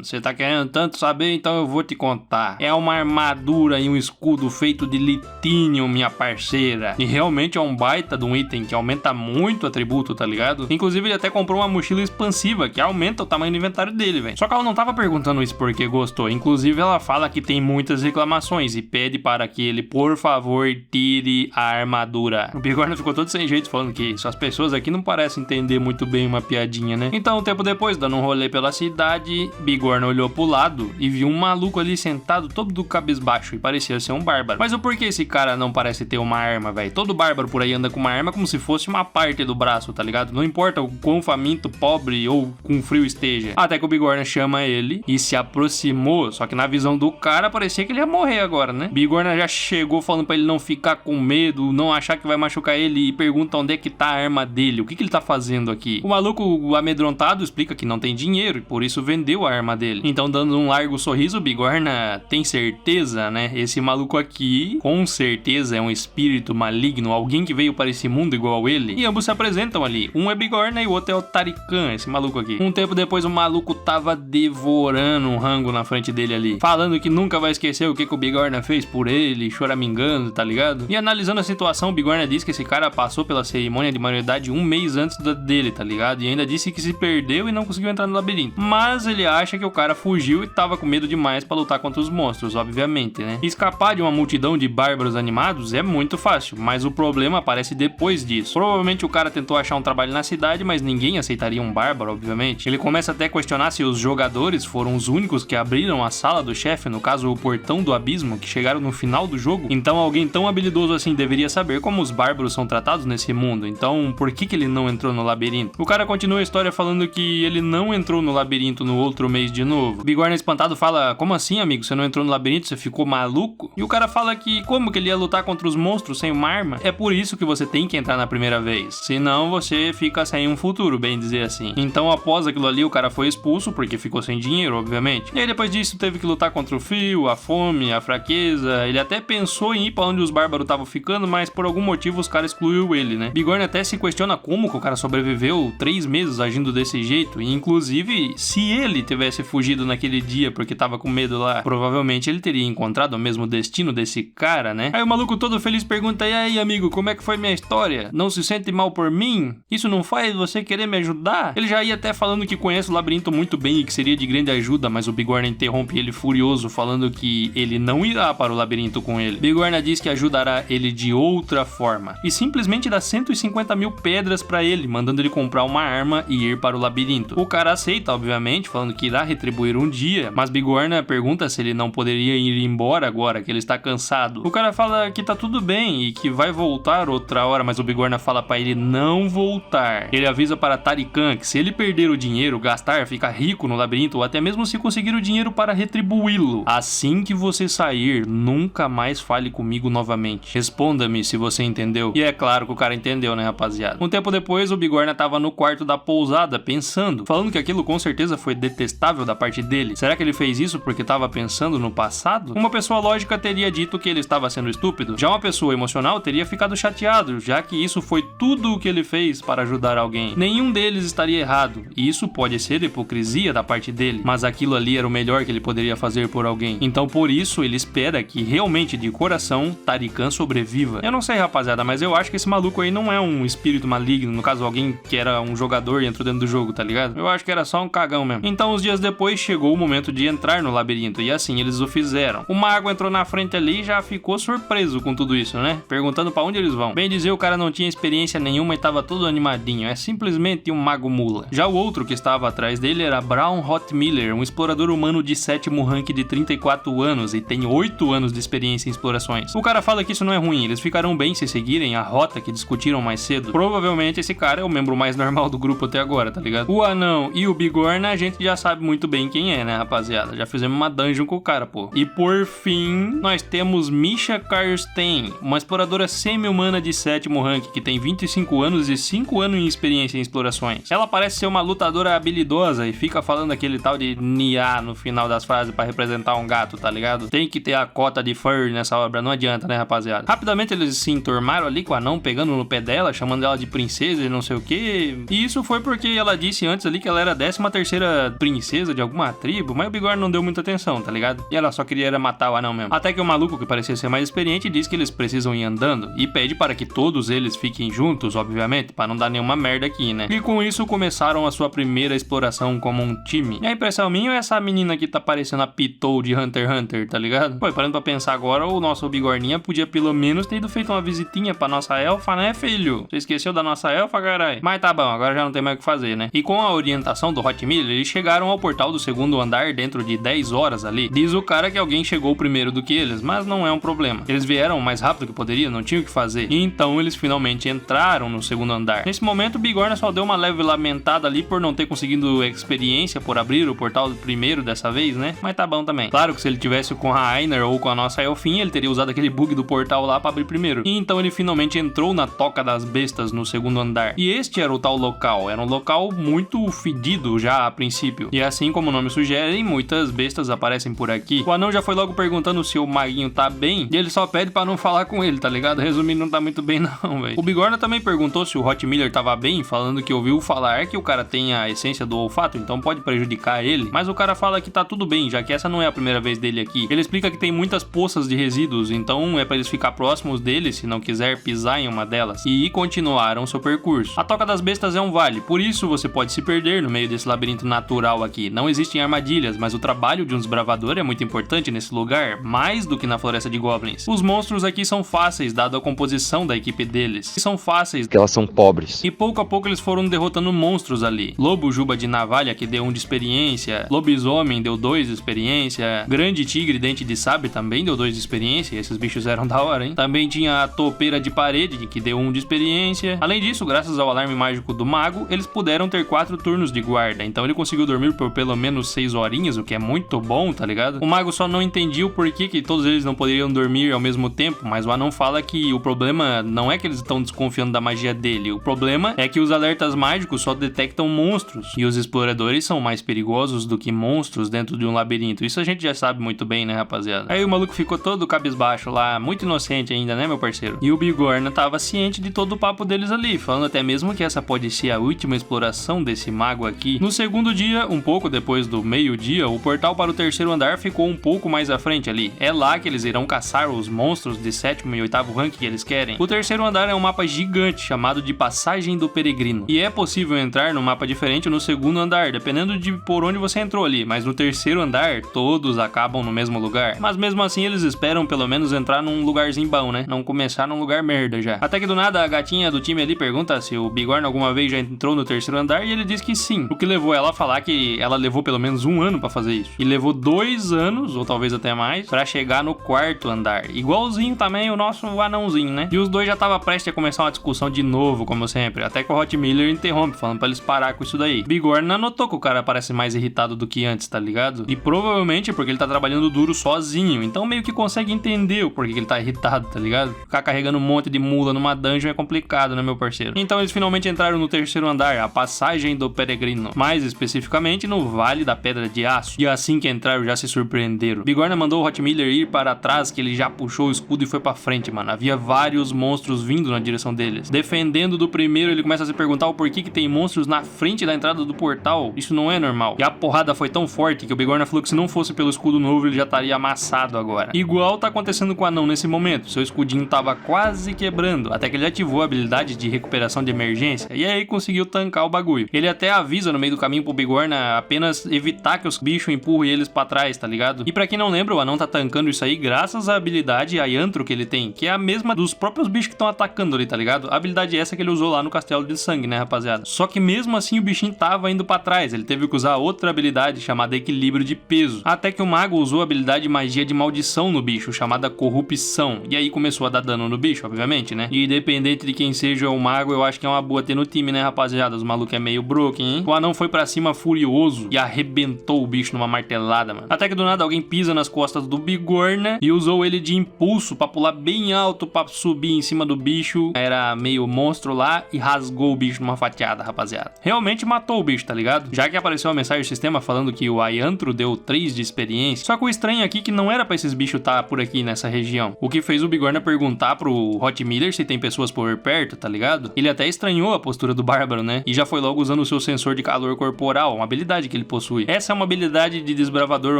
você tá querendo tanto saber, então eu vou te contar. É uma armadura e um escudo feito de litínio, minha parceira. E realmente é um baita de um item que aumenta muito o atributo, tá ligado? Inclusive ele até comprou uma mochila expansiva, que aumenta o tamanho do inventário dele, velho. Só que ela não tava perguntando isso porque gostou. Inclusive ela fala que tem muitas reclamações e pede para que ele, por favor, tire a armadura. O Bigorna ficou todo sem jeito, falando que as pessoas aqui não parecem entender muito bem uma piadinha, né? Então, um tempo depois, dando um rolê pela cidade, Bigorna olhou pro lado e viu um maluco ali sentado todo do cabisbaixo e parecia ser um bárbaro. Mas o porquê esse cara não parece ter uma arma, velho? Todo bárbaro por aí anda com uma arma como se fosse uma parte do braço, tá ligado? Não importa o quão faminto, pobre ou com frio esteja. Até que o Bigorna chama ele e se aproximou, só que na visão do cara parecia que ele ia morrer agora, né? Bigorna já chegou falando pra ele não ficar com medo, não achar que vai machucar ele e pergunta onde é que tá a arma dele, o que ele tá fazendo aqui. O maluco amedrontado explica que não tem dinheiro e por isso vendeu a arma dele. Então, dando um largo sorriso, o Bigorna tem certeza, né? Esse maluco aqui, com certeza, é um espírito maligno, alguém que veio para esse mundo igual ele. E ambos se apresentam ali. Um é Bigorna e o outro é o Tarikan, esse maluco aqui. Um tempo depois, o maluco tava devorando um rango na frente dele ali, falando que nunca vai esquecer o que o Bigorna fez por ele, choramingando, tá ligado? E analisando a situação, o Bigorna diz que esse cara passou pela cerimônia de maioridade 1 mês antes dele, tá ligado? E ainda disse que se perdeu e não conseguiu entrar no labirinto. Mas ele acha que o cara fugiu e tava com medo demais pra lutar contra os monstros, obviamente, né? Escapar de uma multidão de bárbaros animados é muito fácil, mas o problema aparece depois disso. Provavelmente o cara tentou achar um trabalho na cidade, mas ninguém aceitaria um bárbaro, obviamente. Ele começa até a questionar se os jogadores foram os únicos que abriram a sala do chefe, no caso o portão do abismo, que chegaram no final do jogo. Então alguém tão habilidoso assim deveria saber como os bárbaros são tratados nesse mundo. Então por que ele não entrou no labirinto? O cara continua a história falando que ele não entrou no labirinto no outro mês de novo. Bigorna espantado fala, como assim, amigo? Você não entrou no labirinto? Você ficou maluco? E o cara fala que como que ele ia lutar contra os monstros sem uma arma? É por isso que você tem que entrar na primeira vez. Senão você fica sem um futuro, bem dizer assim. Então após aquilo ali, o cara foi expulso porque ficou sem dinheiro, obviamente. E aí depois disso teve que lutar contra o frio, a fome, a fraqueza. Ele até pensou em ir pra onde os bárbaros estavam ficando, mas por algum motivo os caras excluiu ele, né? Bigorna até se questiona como que o cara sobreviveu 3 meses agindo desse jeito. E inclusive, se ele tivesse fugido naquele dia porque tava com medo lá, provavelmente ele teria encontrado o mesmo destino desse cara, né? Aí o maluco todo feliz pergunta, e aí, amigo, como é que foi minha história? Não se sente mal por mim? Isso não faz você querer me ajudar? Ele já ia até falando que conhece o labirinto muito bem e que seria de grande ajuda, mas o Bigorna interrompe ele furioso, falando que ele não irá para o labirinto com ele. Bigorna diz que ajudará ele de outra forma e simplesmente dá 150 mil pedras pra ele, mandando ele comprar uma arma e ir para o labirinto. O cara aceita, obviamente, falando que irá retribuir um dia, mas Bigorna pergunta se ele não poderia ir embora agora, que ele está cansado. O cara fala que tá tudo bem e que vai voltar outra hora, mas o Bigorna fala pra ele não voltar. Ele avisa para Tarikan que se ele perder o dinheiro, gastar, ficar rico no labirinto ou até mesmo se conseguir o dinheiro para retribuí-lo. Assim que você sair, nunca mais fale comigo novamente. Responda-me se você entendeu. E é claro que o cara entendeu, né, rapaziada? Um tempo depois, o Bigorna tava no quarto da pousada, pensando, falando que aquilo com certeza foi detestável da parte dele. Será que ele fez isso porque tava pensando no passado? Uma pessoa lógica teria dito que ele estava sendo estúpido. Já uma pessoa emocional teria ficado chateado, já que isso foi tudo o que ele fez para ajudar alguém. Nenhum deles estaria errado, e isso pode ser hipocrisia da parte dele, mas aquilo ali era o melhor que ele poderia fazer por alguém. Então por isso ele espera que realmente de coração Tarikan sobreviva. Eu não sei, rapaziada, mas eu acho que esse maluco aí não é um espírito maligno, no caso alguém que era um jogador e entrou dentro do jogo, tá ligado? Eu acho que era só um cagão mesmo. Então uns dias depois chegou o momento de entrar no labirinto e assim eles o fizeram. O mago entrou na frente ali e já ficou surpreso com tudo isso, né? Perguntando pra onde eles vão. Bem dizer, o cara não tinha experiência nenhuma e tava todo animadinho. É simplesmente um mago mula. Já o outro que estava atrás dele era Brown Hotmiller, um explorador humano de 7º rank de 34 anos e tem 8 anos de experiência em explorações. O cara fala que isso não é ruim, eles ficarão bem se seguirem a rota que discutiram mais cedo. Provavelmente esse cara é o membro mais normal do grupo até agora, tá ligado? O anão e o bigorna a gente já sabe muito bem quem é, né, rapaziada? Já fizemos uma dungeon com o cara, pô. E por fim, nós temos Misha Karstein, uma exploradora semi-humana de 7º rank que tem 25 anos e 5 anos em experiência em explorações. Ela parece ser uma lutadora habilidosa e fica falando aquele tal de Nia no final das frases pra representar um gato, tá ligado? Tem que ter a cota de fur nessa obra, não adianta, né, rapaziada? Rapidamente eles se enturmaram ali com o anão pegando no pé dela, chamando ela de princesa e não sei o que. E isso foi porque ela disse antes ali que ela era a 13ª princesa de alguma tribo, mas o Bigorna não deu muita atenção, tá ligado? E ela só queria era matar o anão mesmo. Até que o maluco, que parecia ser mais experiente, diz que eles precisam ir andando e pede para que todos eles fiquem juntos, obviamente, para não dar nenhuma merda aqui, né? E com isso começaram a sua primeira exploração como um time. E a impressão minha é essa menina que tá parecendo a Pitou de Hunter x Hunter, tá ligado? Pô, parando pra pensar agora, o nosso Bigorninha podia pelo menos ter ido feito uma visitinha pra nossa elfa, né, filho? Você esqueceu da nossa elfa, carai? Mas tá bom, agora já não tem mais o que fazer, né? E com a orientação do Hotmiller, eles chegaram ao portal do 2º andar dentro de 10 horas ali. Diz o cara que alguém chegou primeiro do que eles, mas não é um problema. Eles vieram mais rápido que poderiam, não tinham o que fazer. E então eles finalmente entraram no 2º andar. Nesse momento, o Bigorna só deu uma leve lamentada ali por não ter conseguido experiência por abrir o portal primeiro dessa vez, né? Mas tá bom também. Claro que se ele tivesse com a Ainer ou com a nossa elfinha, ele teria usado aquele bug do portal lá pra abrir primeiro. E então ele finalmente entrou na Toca das Bestas no 2º andar. E este era o tal local. Era um local muito fedido já a princípio. E assim como o nome sugere, muitas bestas aparecem por aqui. O anão já foi logo perguntando se o maguinho tá bem, e ele só pede pra não falar com ele, tá ligado? Resumindo, não tá muito bem não, velho. O Bigorna também perguntou se o Hotmiller tava bem, falando que ouviu falar que o cara tem a essência do olfato, então pode prejudicar ele. Mas o cara fala que tá tudo bem, já que essa não é a primeira vez dele aqui. Ele explica que tem muitas poças de resíduos, então é pra eles ficar próximos dele, se não quiser pisar em uma delas. E continuaram seu percurso. A Toca das Bestas é um vale, por isso você pode se perder no meio desse labirinto natural aqui. Não existem armadilhas, mas o trabalho de um desbravador é muito importante nesse lugar, mais do que na Floresta de Goblins. Os monstros aqui são fáceis, dado a composição da equipe deles. E são fáceis, que elas são pobres. E pouco a pouco eles foram derrotando monstros ali. Lobo Juba de Navalha, que deu 1 de experiência. Lobisomem deu 2 de experiência. Grande Tigre Dente de Sabre também deu 2 de experiência. Esses bichos eram da hora, hein? Também tinha a Topeira de Parede, que deu 1 de experiência. Além disso, graças ao alarme mágico do mago, eles puderam ter 4 turnos de guarda. Então ele conseguiu dormir por pelo menos 6 horinhas, o que é muito bom, tá ligado? O mago só não entendia o porquê que todos eles não poderiam dormir ao mesmo tempo, mas o anão fala que o problema não é que eles estão desconfiando da magia dele, o problema é que os alertas mágicos só detectam monstros, e os exploradores são mais perigosos do que monstros dentro de um labirinto. Isso a gente já sabe muito bem, né, rapaziada? Aí o maluco ficou todo cabisbaixo lá, muito inocente ainda, né, meu parceiro? E o Bigorna tava ciente de todo o papo deles ali, falando até mesmo que essa pode ser a última exploração desse mago aqui. No segundo dia, um pouco depois do meio-dia, o portal para o 3º andar ficou um pouco mais à frente ali. É lá que eles irão caçar os monstros de 7º e 8º rank que eles querem. O 3º andar é um mapa gigante chamado de Passagem do Peregrino. E é possível entrar num mapa diferente no 2º andar, dependendo de por onde você entrou ali. Mas no 3º andar, todos acabam no mesmo lugar. Mas mesmo assim, eles esperam pelo menos entrar num lugarzinho bom, né? Não começar num lugar merda já. Até que do nada, a gatinha do time ali pergunta se o Bigorna alguma vez já entrou no 3º andar e ele diz que sim. O que levou ela a falar que ela levou pelo menos 1 ano pra fazer isso. E levou 2 anos, ou talvez até mais, pra chegar no 4º andar. Igualzinho também o nosso anãozinho, né? E os dois já estavam prestes a começar uma discussão de novo, como sempre. Até que o Hotmiller interrompe, falando pra eles parar com isso daí. Bigorna notou que o cara parece mais irritado do que antes, tá ligado? E provavelmente porque ele tá trabalhando duro sozinho. Então meio que consegue entender o porquê que ele tá irritado, tá ligado? Ficar carregando um monte de mula numa dungeon é complicado, né, meu parceiro? Então eles finalmente entraram no 3º andar, a Passagem do Peregrino. Mais especificamente no Vale da Pedra de Aço. E assim que entraram já se surpreenderam. Bigorna mandou o Hotmiller ir para trás, que ele já puxou o escudo e foi pra frente, mano. Havia vários monstros vindo na direção deles. Defendendo do primeiro, ele começa a se perguntar o porquê que tem monstros na frente da entrada do portal. Isso não é normal. E a porrada foi tão forte que o Bigorna falou que se não fosse pelo escudo novo ele já estaria amassado agora. Igual tá acontecendo com o anão nesse momento, seu escudinho tava quase quebrando, até que ele ativou a habilidade de recuperação de emergência e aí conseguiu tancar o bagulho. Ele até avisa no meio do caminho pro Bigorna apenas evitar que os bichos empurrem eles pra trás, tá ligado? E pra quem não lembra, o anão tá tancando isso aí graças à habilidade Ayantro que ele tem, que é a mesma dos próprios bichos que estão atacando ali, tá ligado? A habilidade essa que ele usou lá no Castelo de Sangue, né, rapaziada? Só que mesmo assim o bichinho tava indo pra trás, ele teve que usar outra habilidade chamada Equilíbrio de Peso, até que o mago usou a habilidade Magia de Maldição no bicho, chamada Corrupção, e aí começou a dar dano no bicho, obviamente, né? E independente de quem seja o mago, eu acho que é uma boa ter no time, né, rapaziada? Os malucos é meio broken, hein? O anão foi pra cima furioso e arrebentou o bicho numa martelada, mano. Até que do nada alguém pisa nas costas do Bigorna e usou ele de impulso pra pular bem alto pra subir em cima do bicho. Era meio monstro lá e rasgou o bicho numa fatiada, rapaziada. Realmente matou o bicho, tá ligado? Já que apareceu uma mensagem do sistema falando que o Ayantro deu 3 de experiência. Só que o estranho aqui é que não era pra esses bichos estar por aqui nessa região. O que fez o Bigorna perguntar pro Hot Miller se tem pessoas por perto, tá ligado? Ele até estranhou a postura do Bárbaro, né? E já foi logo usando o seu sensor de calor corporal, uma habilidade que ele possui. Essa é uma habilidade de desbravador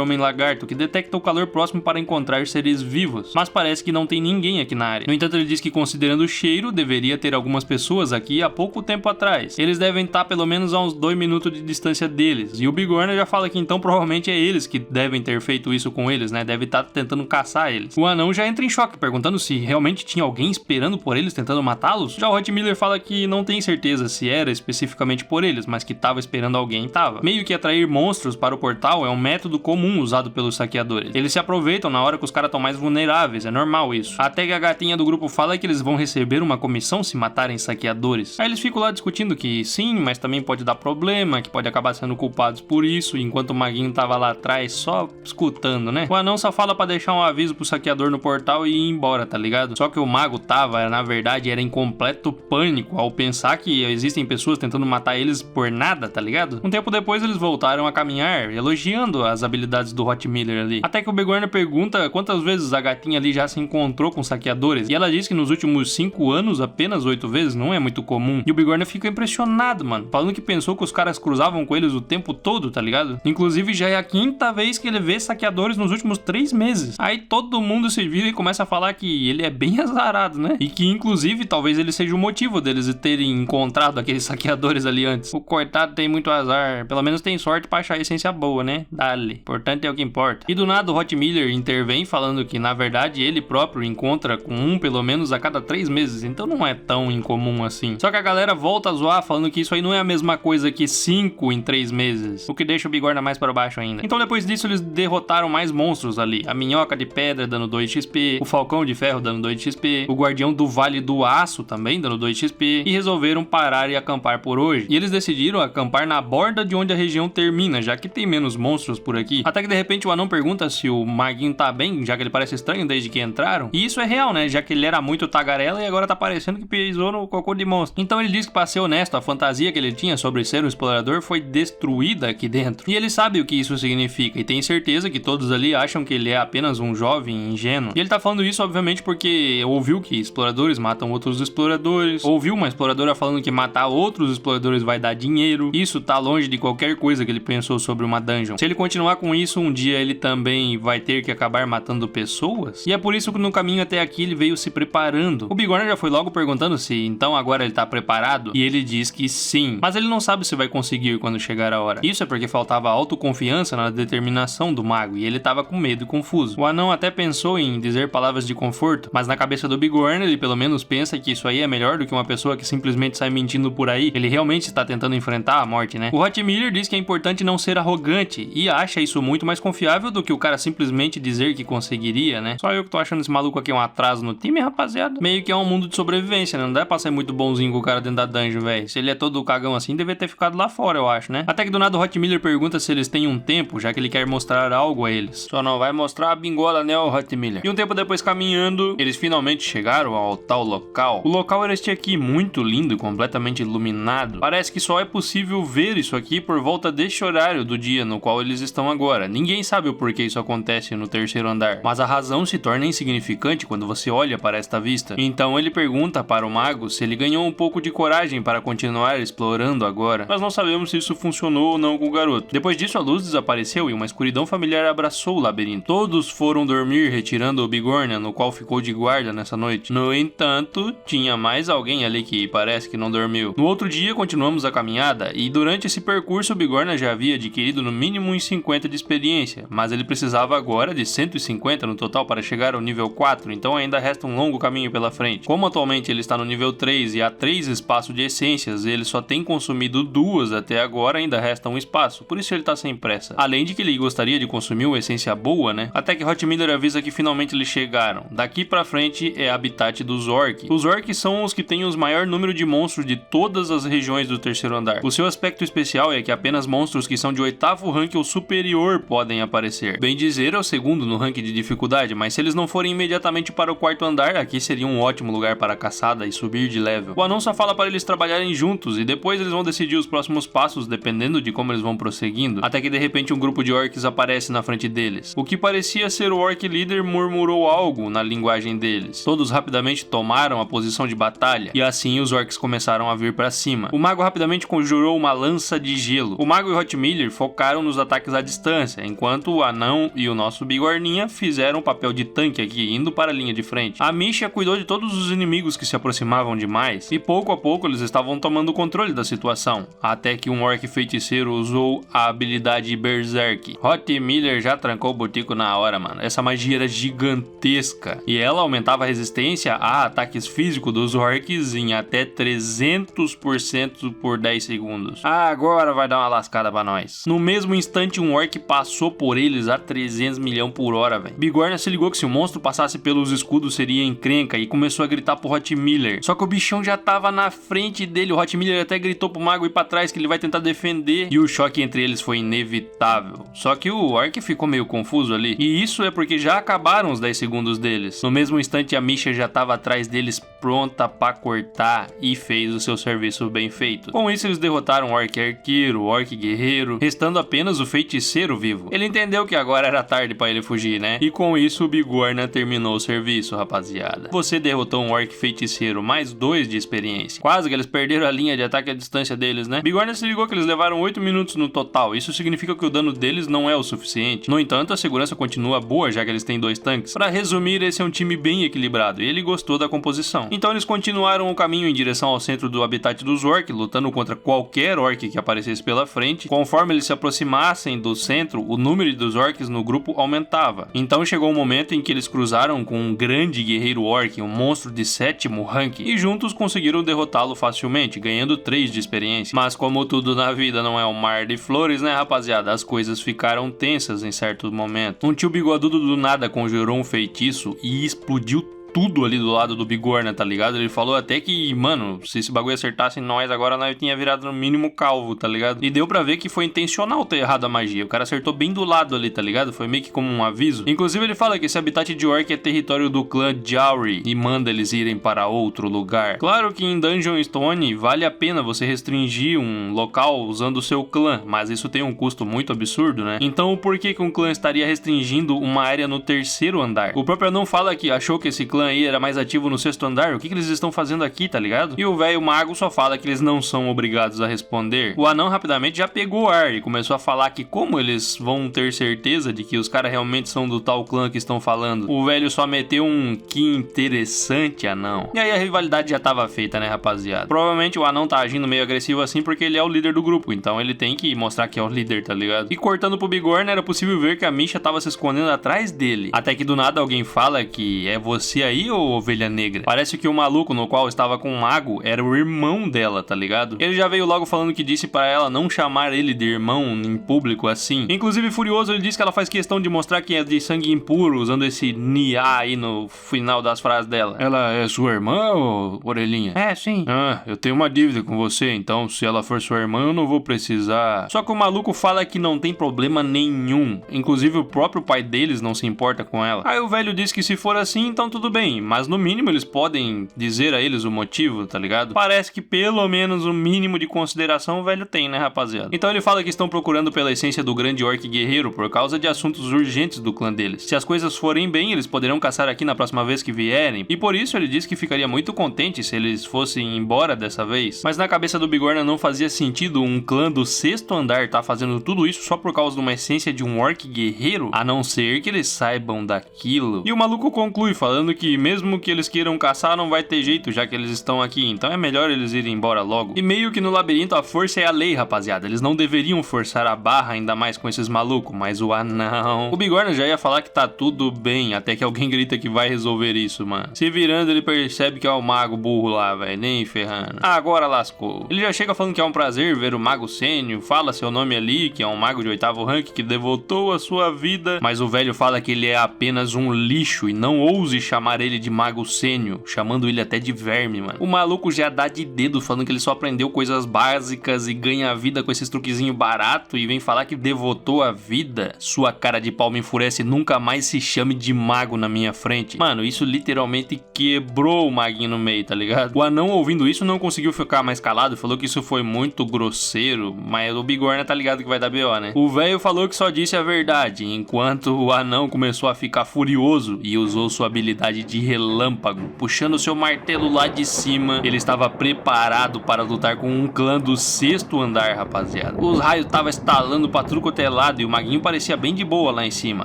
Homem-Lagarto, que detecta o calor próximo para encontrar seres vivos. Mas parece que não tem ninguém aqui na área. No entanto, ele diz que considerando o cheiro, deveria ter algumas pessoas aqui há pouco tempo atrás. Eles devem estar pelo menos a uns 2 minutos de distância deles. E o Bigorna já fala que então provavelmente é eles que devem ter feito isso com eles, né? Deve estar tentando caçar eles. O anão já entra em choque, perguntando se realmente tinha alguém esperando por eles, tentando matá-los. Já o Hot Miller fala que não tem certeza se era especificamente por eles, mas que tava esperando alguém, tava. Meio que atrair monstros para o portal é um método comum usado pelos saqueadores. Eles se aproveitam na hora que os caras estão mais vulneráveis, é normal isso. Até que a gatinha do grupo fala que eles vão receber uma comissão se matarem saqueadores. Aí eles ficam lá discutindo que sim, mas também pode dar problema, que pode acabar sendo culpados por isso, enquanto o maguinho tava lá atrás só escutando, né? O anão só fala pra deixar um aviso pro saqueador no portal e ir embora, tá ligado? Só que o mago tava, na verdade, era em completo pânico ao pensar que existem pessoas tentando matar eles por nada, tá ligado? Um tempo depois eles voltaram a caminhar, elogiando as habilidades do Hot Miller ali. Até que o Bigorna pergunta quantas vezes a gatinha ali já se encontrou com saqueadores, e ela diz que nos últimos 5 anos apenas 8 vezes, não é muito comum. E o Bigorna fica impressionado, mano, falando que pensou que os caras cruzavam com eles o tempo todo, tá ligado? Inclusive já é a 5ª vez que ele vê saqueadores nos últimos 3 meses. Aí todo mundo se vira e começa a falar que ele é bem azarado, né? E que inclusive talvez ele seja o motivo deles terem encontrado aqueles saqueadores ali antes. O coitado tem muito azar, pelo menos tem sorte pra achar a essência boa, né? Dale. Importante é o que importa. E do nada o Hot Miller intervém falando que na verdade ele próprio encontra com um pelo menos a cada 3 meses, então não é tão incomum assim. Só que a galera volta a zoar falando que isso aí não é a mesma coisa que 5 em 3 meses, o que deixa o Bigorna mais para baixo ainda. Então depois disso eles derrotaram mais monstros ali, a minhoca de pedra dando 2 XP, o falcão de ferro dando 2 XP, o guardião do Vale do Aço também dando 2 XP, e resolveram parar e acampar por hoje. E eles decidiram acampar na borda de onde a região termina, já que tem menos monstros por aqui. Até que de repente o anão pergunta se o maguinho tá bem, já que ele parece estranho desde que entraram. E isso é real, né? Já que ele era muito tagarela e agora tá parecendo que pisou no cocô de monstro. Então ele diz que, pra ser honesto, a fantasia que ele tinha sobre ser um explorador foi destruída aqui dentro. E ele sabe o que isso significa e tem certeza que todos ali acham que ele é apenas um jovem ingênuo. E ele tá falando isso obviamente porque ouviu que exploradores matam outros exploradores, ouviu uma exploradora falando que matar outros exploradores vai dar dinheiro. Isso tá longe de qualquer coisa que ele pensou sobre uma dungeon. Se ele continuar com isso, um dia ele também vai ter que acabar matando pessoas. E é por isso que no caminho até aqui ele veio se preparando. O Bigorna já foi logo perguntando se então agora ele tá preparado, e ele diz que sim, mas ele não sabe se vai conseguir quando chegar a hora. Isso é porque faltava autoconfiança na determinação do mago, e ele tava com medo e confuso. O anão até pensou em dizer palavras de conforto, mas na cabeça do Bigorna ele pelo menos pensa que isso aí é melhor do que uma pessoa que simplesmente sai mentindo por aí. Ele realmente está tentando enfrentar a morte, né? O Hot Miller diz que é importante não ser arrogante, e acha isso muito mais confiável do que o cara simplesmente dizer que conseguiria, né? Só eu que tô achando esse maluco aqui um atraso no time, rapaziada. Meio que é um mundo de sobrevivência, né? Não dá pra ser muito bonzinho com o cara dentro da dungeon, velho. Se ele é todo cagão assim, devia ter ficado lá fora, eu acho, né? Até que do nada o Hot Miller pergunta se eles têm um tempo, já que ele quer mostrar algo a eles. Só não vai mostrar a bingola, né, o Hot Miller? E um tempo depois, caminhando, eles finalmente chegaram ao tal local. O local era este aqui, muito lindo e completamente iluminado. Parece que só é possível ver isso aqui por volta deste horário do dia no qual eles estão agora. Ninguém sabe o porquê isso acontece no 3º andar, mas a razão se torna insignificante quando você olha para esta vista. Então ele pergunta para o mago se ele ganhou um pouco de coragem para continuar explorando agora, mas não sabemos se isso funcionou ou não com o garoto. Depois disso a luz desapareceu e uma escuridão escuridão familiar abraçou o labirinto. Todos foram dormir, retirando o Bigorna, no qual ficou de guarda nessa noite. No entanto, tinha mais alguém ali que parece que não dormiu. No outro dia, continuamos a caminhada, e durante esse percurso o Bigorna já havia adquirido no mínimo uns 50 de experiência, mas ele precisava agora de 150 no total para chegar ao nível 4, então ainda resta um longo caminho pela frente. Como atualmente ele está no nível 3 e há 3 espaços de essências, ele só tem consumido 2 até agora, ainda resta um espaço, por isso ele tá sem pressa. Além de que ele gostaria de consumir uma essência boa, né? Até que Hot Miller avisa que finalmente eles chegaram. Daqui pra frente é habitat dos orcs. Os orcs são os que têm os maior número de monstros de todas as regiões do terceiro andar. O seu aspecto especial é que apenas monstros que são de 8º rank ou superior podem aparecer. Bem dizer, é o segundo no rank de dificuldade, mas se eles não forem imediatamente para o 4º andar, aqui seria um ótimo lugar para a caçada e subir de level. O anão só fala para eles trabalharem juntos e depois eles vão decidir os próximos passos dependendo de como eles vão prosseguindo, até que de repente um grupo de orcs aparece na frente deles. O que parecia ser o orc líder murmurou algo na linguagem deles. Todos rapidamente tomaram a posição de batalha e assim os orcs começaram a vir para cima. O mago rapidamente conjurou uma lança de gelo. O mago e Hot Miller focaram nos ataques à distância, enquanto o anão e o nosso Bigorninha fizeram o papel de tanque aqui, indo para a linha de frente. A Misha cuidou de todos os inimigos que se aproximavam demais e pouco a pouco eles estavam tomando o controle da situação, até que um orc feiticeiro usou a habilidade Berserk. Hot Miller já trancou o botico na hora, mano. Essa magia era gigantesca e ela aumentava a resistência a ataques físicos dos orcs em até 300% por 10 segundos. Agora vai dar uma lascada pra nós. No mesmo instante, um orc passou por eles a 300 milhões por hora, velho. Bigorna se ligou que se o monstro passasse pelos escudos seria encrenca e começou a gritar pro Hot Miller. Só que o bichão já tava na frente dele. O Hot Miller até gritou pro mago ir pra trás que ele vai tentar defender e o choque entre eles foi inevitável. Só que o orc ficou meio confuso ali. E isso é porque já acabaram os 10 segundos deles. No mesmo instante, a Misha já tava atrás deles pronta pra cortar e fez o seu serviço bem feito. Com isso, eles derrotaram o orc arqueiro, o orc guerreiro, restando apenas o feiticeiro vivo. Ele entendeu que agora era tarde pra ele fugir, né? E com isso, o Bigorna terminou o serviço, rapaziada. Você derrotou um orc feiticeiro, mais 2 de experiência. Quase que eles perderam a linha de ataque à distância deles, né? Bigorna se ligou que eles levaram 8 minutos no total. Isso significa que o dano deles não é o suficiente. No entanto, a segurança continua boa, já que eles têm 2 tanques. Pra resumir, esse é um time bem equilibrado e ele gostou da composição. Então eles continuaram o caminho em direção ao centro do habitat dos orcs, lutando contra qualquer orc que aparecesse pela frente. Conforme eles se aproximassem do centro, o número dos orcs no grupo aumentava. Então chegou um momento em que eles cruzaram com um grande guerreiro orc, um monstro de 7º rank, e juntos conseguiram derrotá-lo facilmente, ganhando 3 de experiência. Mas como tudo na vida não é um mar de flores, né, rapaziada? As coisas ficaram tensas em certo momento. Um tio bigodudo do nada conjurou um feitiço e explodiu tudo ali do lado do Bigorna, tá ligado? Ele falou até que, mano, se esse bagulho acertasse em nós, agora nós tinha virado no mínimo calvo, tá ligado? E deu pra ver que foi intencional ter errado a magia. O cara acertou bem do lado ali, tá ligado? Foi meio que como um aviso. Inclusive ele fala que esse habitat de orc é território do clã Jowry e manda eles irem para outro lugar. Claro que em Dungeon Stone vale a pena você restringir um local usando o seu clã, mas isso tem um custo muito absurdo, né? Então por que um clã estaria restringindo uma área no 3º andar? O próprio anão fala que achou que esse clã aí era mais ativo no 6º andar, o que eles estão fazendo aqui, tá ligado? E o velho mago só fala que eles não são obrigados a responder. O anão rapidamente já pegou ar e começou a falar que como eles vão ter certeza de que os caras realmente são do tal clã que estão falando. O velho só meteu um que interessante, anão. E aí a rivalidade já tava feita, né, rapaziada? Provavelmente o anão tá agindo meio agressivo assim porque ele é o líder do grupo, então ele tem que mostrar que é o líder, tá ligado? E cortando pro Bigorna era possível ver que a Misha tava se escondendo atrás dele. Até que do nada alguém fala que é você aí ou ovelha negra? Parece que o maluco no qual estava com o mago era o irmão dela, tá ligado? Ele já veio logo falando que disse para ela não chamar ele de irmão em público assim. Inclusive furioso ele disse que ela faz questão de mostrar que é de sangue impuro, usando esse nia aí no final das frases dela. Ela é sua irmã ou orelhinha? É, sim. Ah, eu tenho uma dívida com você, então se ela for sua irmã eu não vou precisar. Só que o maluco fala que não tem problema nenhum. Inclusive o próprio pai deles não se importa com ela. Aí o velho diz que se for assim, então tudo bem. bem, mas no mínimo eles podem dizer a eles o motivo, tá ligado? Parece que pelo menos o mínimo de consideração o velho tem, né, rapaziada? Então ele fala que estão procurando pela essência do grande orc guerreiro por causa de assuntos urgentes do clã deles. Se as coisas forem bem, eles poderão caçar aqui na próxima vez que vierem, e por isso ele diz que ficaria muito contente se eles fossem embora dessa vez. Mas na cabeça do Bigorna não fazia sentido um clã do 6º andar tá fazendo tudo isso só por causa de uma essência de um orc guerreiro, a não ser que eles saibam daquilo. E o maluco conclui falando que mesmo que eles queiram caçar, não vai ter jeito, já que eles estão aqui, então é melhor eles irem embora logo. E meio que no labirinto a força é a lei, rapaziada, eles não deveriam forçar a barra, ainda mais com esses malucos, mas o anão... O Bigorna já ia falar que tá tudo bem, até que alguém grita que vai resolver isso, mano. Se virando, ele percebe que é o mago burro lá, velho, nem ferrando. Agora lascou. Ele já chega falando que é um prazer ver o mago Sênio, fala seu nome ali, que é um mago de 8º rank que devotou a sua vida, mas o velho fala que ele é apenas um lixo e não ouse chamar ele de mago Sênio, chamando ele até de verme, mano. O maluco já dá de dedo falando que ele só aprendeu coisas básicas e ganha a vida com esses truquezinhos barato e vem falar que devotou a vida. Sua cara de pau me enfurece, nunca mais se chame de mago na minha frente. Mano, isso literalmente quebrou o maguinho no meio, tá ligado? O anão ouvindo isso não conseguiu ficar mais calado, falou que isso foi muito grosseiro, mas o Bigorna tá ligado que vai dar BO, né? O velho falou que só disse a verdade, enquanto o anão começou a ficar furioso e usou sua habilidade de relâmpago, puxando seu martelo lá de cima. Ele estava preparado para lutar com um clã do 6º andar, rapaziada. Os raios estavam estalando pra tudo quanto é lado e o maguinho parecia bem de boa lá em cima,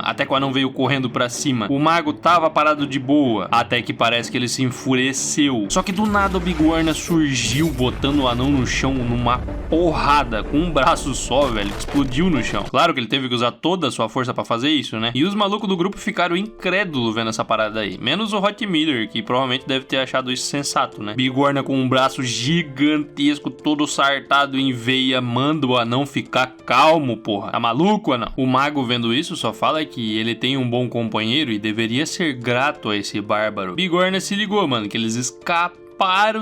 até que o anão veio correndo pra cima. O mago tava parado de boa, até que parece que ele se enfureceu. Só que do nada o Bigorna surgiu, botando o anão no chão numa porrada, com um braço só, velho, explodiu no chão. Claro que ele teve que usar toda a sua força pra fazer isso, né? E os malucos do grupo ficaram incrédulos vendo essa parada aí, menos o Hot Miller, que provavelmente deve ter achado isso sensato, né? Bigorna com um braço gigantesco, todo sartado em veia, manda o anão ficar calmo, porra. Tá maluco, anão? O mago vendo isso só fala que ele tem um bom companheiro e deveria ser grato a esse bárbaro. Bigorna se ligou, mano, que eles escaparam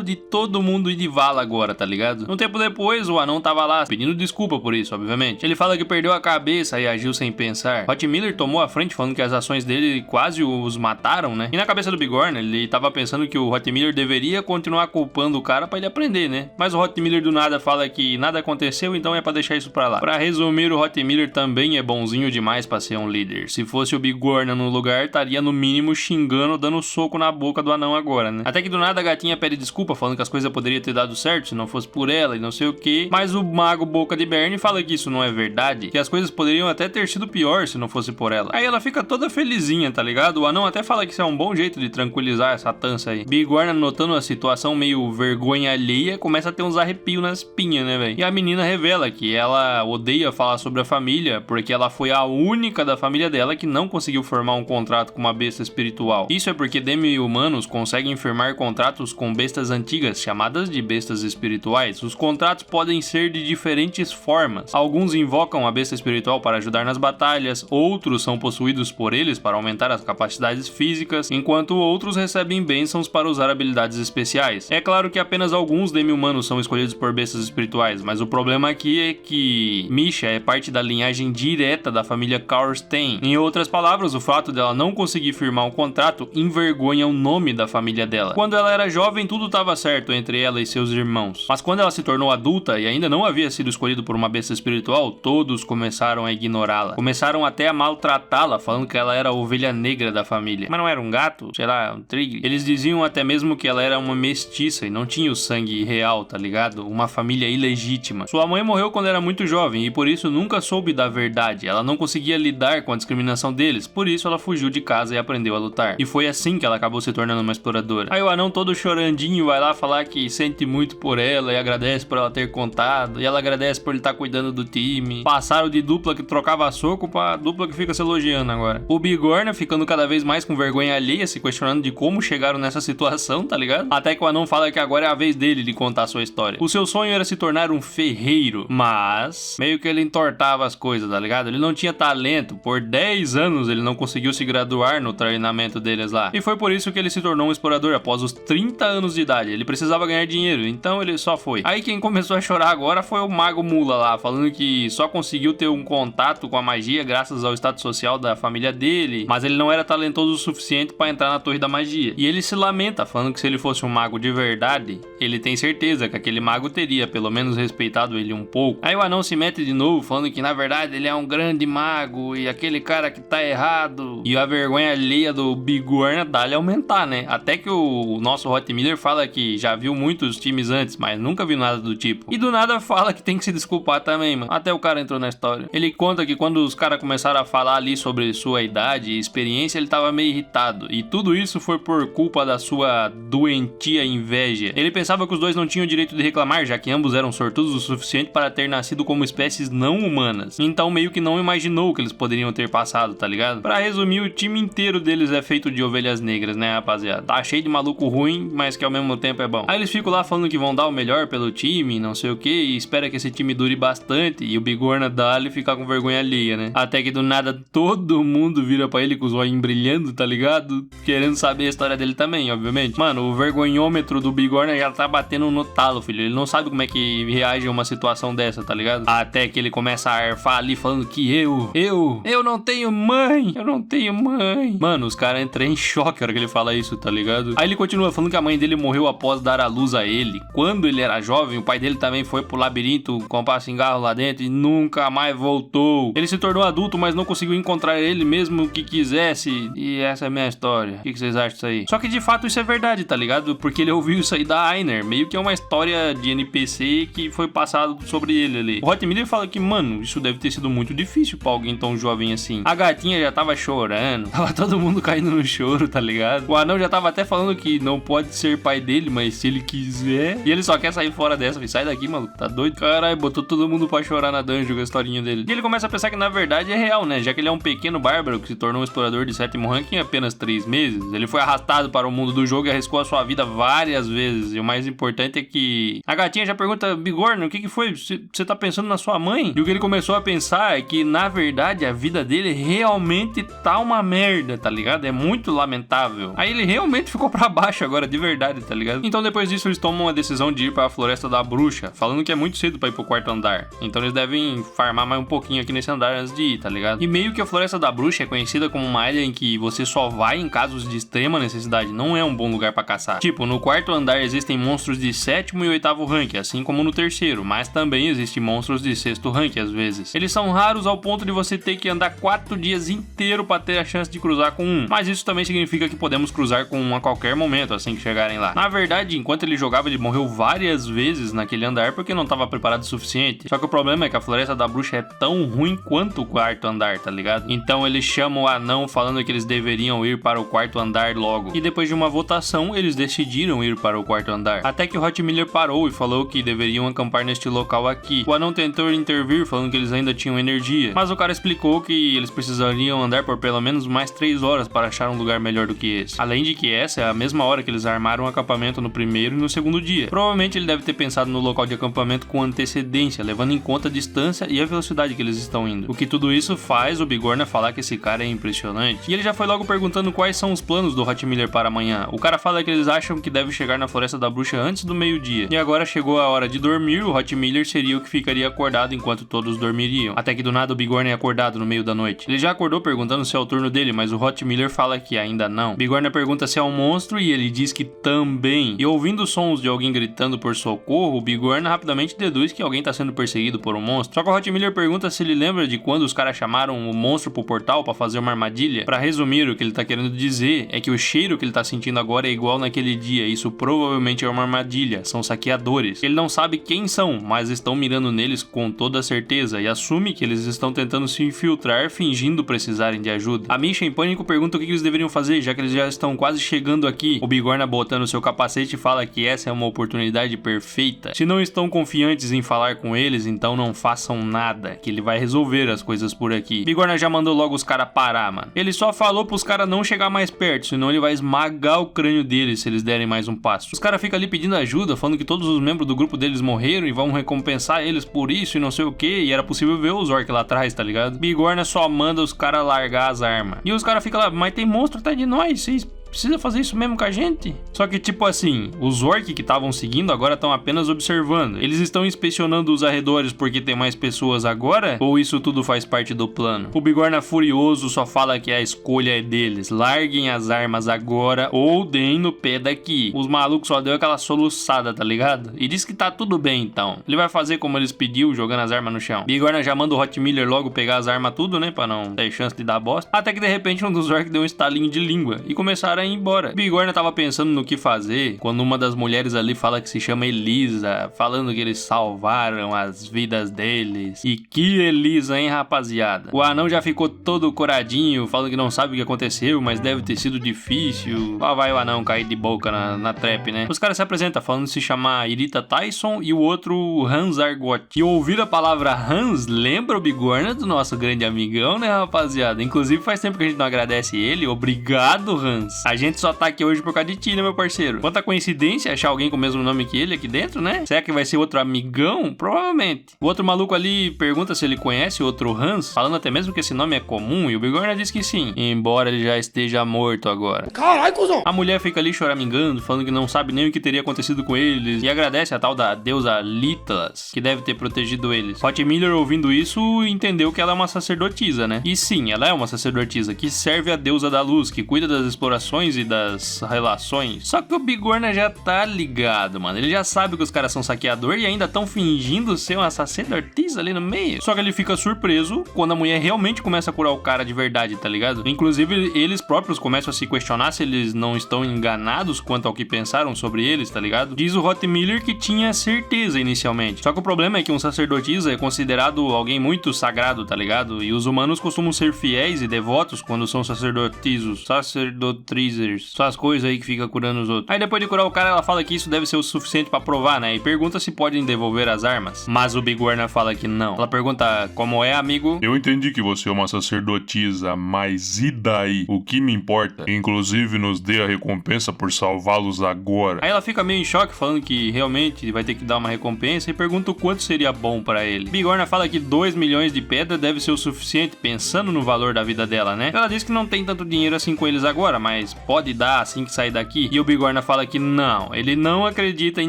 de todo mundo ir de vala agora, tá ligado? Um tempo depois, o anão tava lá, pedindo desculpa por isso, obviamente. Ele fala que perdeu a cabeça e agiu sem pensar. Hot Miller tomou a frente, falando que as ações dele quase os mataram, né? E na cabeça do Bigorna, ele tava pensando que o Hot Miller deveria continuar culpando o cara pra ele aprender, né? Mas o Hot Miller do nada fala que nada aconteceu, então é pra deixar isso pra lá. Pra resumir, o Hot Miller também é bonzinho demais pra ser um líder. Se fosse o Bigorna no lugar, estaria no mínimo xingando, dando soco na boca do anão agora, né? Até que do nada a gatinha pede desculpa, falando que as coisas poderiam ter dado certo se não fosse por ela e não sei o que. Mas o mago Boca de Berne fala que isso não é verdade, que as coisas poderiam até ter sido pior se não fosse por ela. Aí ela fica toda felizinha, tá ligado? O anão até fala que isso é um bom jeito de tranquilizar essa tança aí. Bigorna, notando a situação meio vergonha alheia, começa a ter uns arrepios nas espinhas, né, velho? E a menina revela que ela odeia falar sobre a família, porque ela foi a única da família dela que não conseguiu formar um contrato com uma besta espiritual. Isso é porque demi-humanos conseguem firmar contratos com bestas antigas, chamadas de bestas espirituais. Os contratos podem ser de diferentes formas. Alguns invocam a besta espiritual para ajudar nas batalhas, outros são possuídos por eles para aumentar as capacidades físicas, enquanto outros recebem bênçãos para usar habilidades especiais. É claro que apenas alguns demi-humanos são escolhidos por bestas espirituais, mas o problema aqui é que Misha é parte da linhagem direta da família Karstein. Em outras palavras, o fato dela não conseguir firmar um contrato envergonha o nome da família dela. Quando ela era jovem, tudo estava certo entre ela e seus irmãos. Mas quando ela se tornou adulta e ainda não havia sido escolhido por uma besta espiritual, todos começaram a ignorá-la. Começaram até a maltratá-la, falando que ela era a ovelha negra da família. Mas não era um gato? Sei lá, um tigre? Eles diziam até mesmo que ela era uma mestiça e não tinha o sangue real, tá ligado? Uma família ilegítima. Sua mãe morreu quando era muito jovem e por isso nunca soube da verdade. Ela não conseguia lidar com a discriminação deles, por isso ela fugiu de casa e aprendeu a lutar. E foi assim que ela acabou se tornando uma exploradora. Aí o anão todo chorandinho vai lá falar que sente muito por ela e agradece por ela ter contado, e ela agradece por ele estar cuidando do time. Passaram de dupla que trocava soco pra dupla que fica se elogiando agora. O Bigorna ficando cada vez mais com vergonha alheia, se questionando de como chegaram nessa situação, tá ligado? Até que o anão fala que agora é a vez dele de contar a sua história. O seu sonho era se tornar um ferreiro, mas meio que ele entortava as coisas, tá ligado? Ele não tinha talento, por 10 anos ele não conseguiu se graduar no treinamento deles lá. E foi por isso que ele se tornou um explorador após os 30 anos anos de idade. Ele precisava ganhar dinheiro, então ele só foi. Aí quem começou a chorar agora foi o Mago Mula lá, falando que só conseguiu ter um contato com a magia graças ao status social da família dele, mas ele não era talentoso o suficiente pra entrar na Torre da Magia. E ele se lamenta, falando que se ele fosse um mago de verdade, ele tem certeza que aquele mago teria pelo menos respeitado ele um pouco. Aí o anão se mete de novo, falando que na verdade ele é um grande mago e aquele cara que tá errado. E a vergonha alheia do Bigorna dá-lhe aumentar, né? Até que o nosso Hot Miller fala que já viu muitos times antes, mas nunca viu nada do tipo. E do nada fala que tem que se desculpar também, mano. Até o cara entrou na história. Ele conta que quando os caras começaram a falar ali sobre sua idade e experiência, ele tava meio irritado. E tudo isso foi por culpa da sua doentia inveja. Ele pensava que os dois não tinham direito de reclamar, já que ambos eram sortudos o suficiente para ter nascido como espécies não humanas. Então meio que não imaginou que eles poderiam ter passado, tá ligado? Pra resumir, o time inteiro deles é feito de ovelhas negras, né, rapaziada? Tá cheio de maluco ruim, mas que ao mesmo tempo é bom. Aí eles ficam lá falando que vão dar o melhor pelo time, não sei o que, e espera que esse time dure bastante, e o Bigorna dá-lhe ficar com vergonha alheia, né? Até que do nada todo mundo vira pra ele com os olhos brilhando, tá ligado? Querendo saber a história dele também, obviamente. Mano, o vergonhômetro do Bigorna já tá batendo no talo, filho. Ele não sabe como é que reage a uma situação dessa, tá ligado? Até que ele começa a arfar ali falando que eu não tenho mãe, eu não tenho mãe. Mano, os caras entram em choque na hora que ele fala isso, tá ligado? Aí ele continua falando que a mãe dele morreu após dar a luz a ele. Quando ele era jovem, o pai dele também foi pro labirinto comprar cigarro lá dentro e nunca mais voltou. Ele se tornou adulto, mas não conseguiu encontrar ele mesmo que quisesse. E essa é a minha história. O que vocês acham disso aí? Só que de fato isso é verdade, tá ligado? Porque ele ouviu isso aí da Ainer. Meio que é uma história de NPC que foi passado sobre ele ali. O Hot Miller fala que, mano, isso deve ter sido muito difícil pra alguém tão jovem assim. A gatinha já tava chorando. Tava todo mundo caindo no choro, tá ligado? O anão já tava até falando que não pode ser pai dele, mas se ele quiser. E ele só quer sair fora dessa. Sai daqui, maluco. Tá doido? Caralho, botou todo mundo pra chorar na dungeon com a historinha dele. E ele começa a pensar que na verdade é real, né? Já que ele é um pequeno bárbaro que se tornou um explorador de 7º ranking em apenas 3 meses. Ele foi arrastado para o mundo do jogo e arriscou a sua vida várias vezes. E o mais importante é que a gatinha já pergunta: Bigorna, o que foi? Você tá pensando na sua mãe? E o que ele começou a pensar é que na verdade a vida dele realmente tá uma merda, tá ligado? É muito lamentável. Aí ele realmente ficou pra baixo agora, de verdade, tá ligado? Então depois disso eles tomam a decisão de ir para a Floresta da Bruxa, falando que é muito cedo pra ir pro 4º andar. Então eles devem farmar mais um pouquinho aqui nesse andar antes de ir, tá ligado? E meio que a Floresta da Bruxa é conhecida como uma ilha em que você só vai em casos de extrema necessidade, não é um bom lugar pra caçar. Tipo, no 4º andar existem monstros de 7º e 8º rank, assim como no 3º, mas também existem monstros de 6º rank às vezes. Eles são raros ao ponto de você ter que andar 4 dias inteiro pra ter a chance de cruzar com um, mas isso também significa que podemos cruzar com um a qualquer momento assim que chegarem lá. Na verdade, enquanto ele jogava, ele morreu várias vezes naquele andar porque não estava preparado o suficiente. Só que o problema é que a Floresta da Bruxa é tão ruim quanto o 4º andar, tá ligado? Então eles chamam o anão falando que eles deveriam ir para o 4º andar logo. E depois de uma votação, eles decidiram ir para o 4º andar. Até que o Hot Miller parou e falou que deveriam acampar neste local aqui. O anão tentou intervir falando que eles ainda tinham energia, mas o cara explicou que eles precisariam andar por pelo menos mais 3 horas para achar um lugar melhor do que esse. Além de que essa é a mesma hora que eles armaram o acampamento no primeiro e no segundo dia. Provavelmente ele deve ter pensado no local de acampamento com antecedência, levando em conta a distância e a velocidade que eles estão indo. O que tudo isso faz o Bigorna falar que esse cara é impressionante. E ele já foi logo perguntando quais são os planos do Hot Miller para amanhã. O cara fala que eles acham que deve chegar na Floresta da Bruxa antes do meio-dia. E agora chegou a hora de dormir, o Hot Miller seria o que ficaria acordado enquanto todos dormiriam. Até que do nada o Bigorna é acordado no meio da noite. Ele já acordou perguntando se é o turno dele, mas o Hot Miller fala que ainda não. Bigorna pergunta se é um monstro e ele diz que também. E ouvindo sons de alguém gritando por socorro, o Bigorna rapidamente deduz que alguém está sendo perseguido por um monstro. Só que o Hot Miller pergunta se ele lembra de quando os caras chamaram o monstro pro portal para fazer uma armadilha. Para resumir, o que ele tá querendo dizer é que o cheiro que ele tá sentindo agora é igual naquele dia. Isso provavelmente é uma armadilha, são saqueadores. Ele não sabe quem são, mas estão mirando neles com toda certeza e assume que eles estão tentando se infiltrar fingindo precisarem de ajuda. A Misha em pânico pergunta o que eles deveriam fazer, já que eles já estão quase chegando aqui. O Bigorna, botando seu capacete, fala que essa é uma oportunidade perfeita. Se não estão confiantes em falar com eles, então não façam nada, que ele vai resolver as coisas por aqui. Bigorna já mandou logo os caras parar, mano. Ele só falou pros caras não chegar mais perto, senão ele vai esmagar o crânio deles se eles derem mais um passo. Os caras ficam ali pedindo ajuda, falando que todos os membros do grupo deles morreram e vão recompensar eles por isso e não sei o que, e era possível ver os orcs lá atrás, tá ligado? Bigorna só manda os caras largar as armas. E os caras ficam lá, mas tem monstro atrás de nós, vocês Precisa fazer isso mesmo com a gente? Só que tipo assim, os orcs que estavam seguindo agora estão apenas observando. Eles estão inspecionando os arredores porque tem mais pessoas agora? Ou isso tudo faz parte do plano? O Bigorna furioso só fala que a escolha é deles. Larguem as armas agora ou deem no pé daqui. Os malucos só deu aquela soluçada, tá ligado? E diz que tá tudo bem então. Ele vai fazer como eles pediu, jogando as armas no chão. Bigorna já manda o Hot Miller logo pegar as armas tudo, né? Pra não ter chance de dar bosta. Até que de repente um dos orcs deu um estalinho de língua e começaram a ir embora. Bigorna tava pensando no que fazer quando uma das mulheres ali fala que se chama Elisa, falando que eles salvaram as vidas deles. E que Elisa, hein, rapaziada? O anão já ficou todo coradinho, falando que não sabe o que aconteceu, mas deve ter sido difícil. Lá vai o anão cair de boca na trap, né? Os caras se apresentam falando se chamar Irita Tyson e o outro Hans Argot. E ouvir a palavra Hans lembra o Bigorna do nosso grande amigão, né, rapaziada? Inclusive faz tempo que a gente não agradece ele. Obrigado, Hans. A gente só tá aqui hoje por causa de ti, né, meu parceiro? Quanta coincidência achar alguém com o mesmo nome que ele aqui dentro, né? Será que vai ser outro amigão? Provavelmente. O outro maluco ali pergunta se ele conhece o outro Hans, falando até mesmo que esse nome é comum, e o Bigorna diz que sim, embora ele já esteja morto agora. Caralho, cuzão! A mulher fica ali choramingando, falando que não sabe nem o que teria acontecido com eles, e agradece a tal da deusa Litlas, que deve ter protegido eles. Hot Miller, ouvindo isso, entendeu que ela é uma sacerdotisa, né? E sim, ela é uma sacerdotisa que serve a deusa da luz, que cuida das explorações e das relações. Só que o Bigorna já tá ligado, mano. Ele já sabe que os caras são saqueador e ainda estão fingindo ser uma sacerdotisa ali no meio. Só que ele fica surpreso quando a mulher realmente começa a curar o cara de verdade, tá ligado? Inclusive, eles próprios começam a se questionar se eles não estão enganados quanto ao que pensaram sobre eles, tá ligado? Diz o Hot Miller que tinha certeza inicialmente. Só que o problema é que um sacerdotisa é considerado alguém muito sagrado, tá ligado? E os humanos costumam ser fiéis e devotos quando são sacerdotisos, sacerdotrizers, só as coisas aí que fica curando os outros. Aí depois de curar o cara, ela fala que isso deve ser o suficiente pra provar, né? E pergunta se podem devolver as armas. Mas o Bigorna fala que não. Ela pergunta como é, amigo? Eu entendi que você é uma sacerdotisa, mas e daí? O que me importa? Inclusive nos dê a recompensa por salvá-los agora. Aí ela fica meio em choque, falando que realmente vai ter que dar uma recompensa e pergunta o quanto seria bom pra ele. Bigorna fala que 2 milhões de pedra deve ser o suficiente, pensando no valor da vida dela, né? Ela diz que não tem tanto dinheiro assim com eles agora, mas pode dar assim que sair daqui. E o Bigorna fala que não, ele não acredita em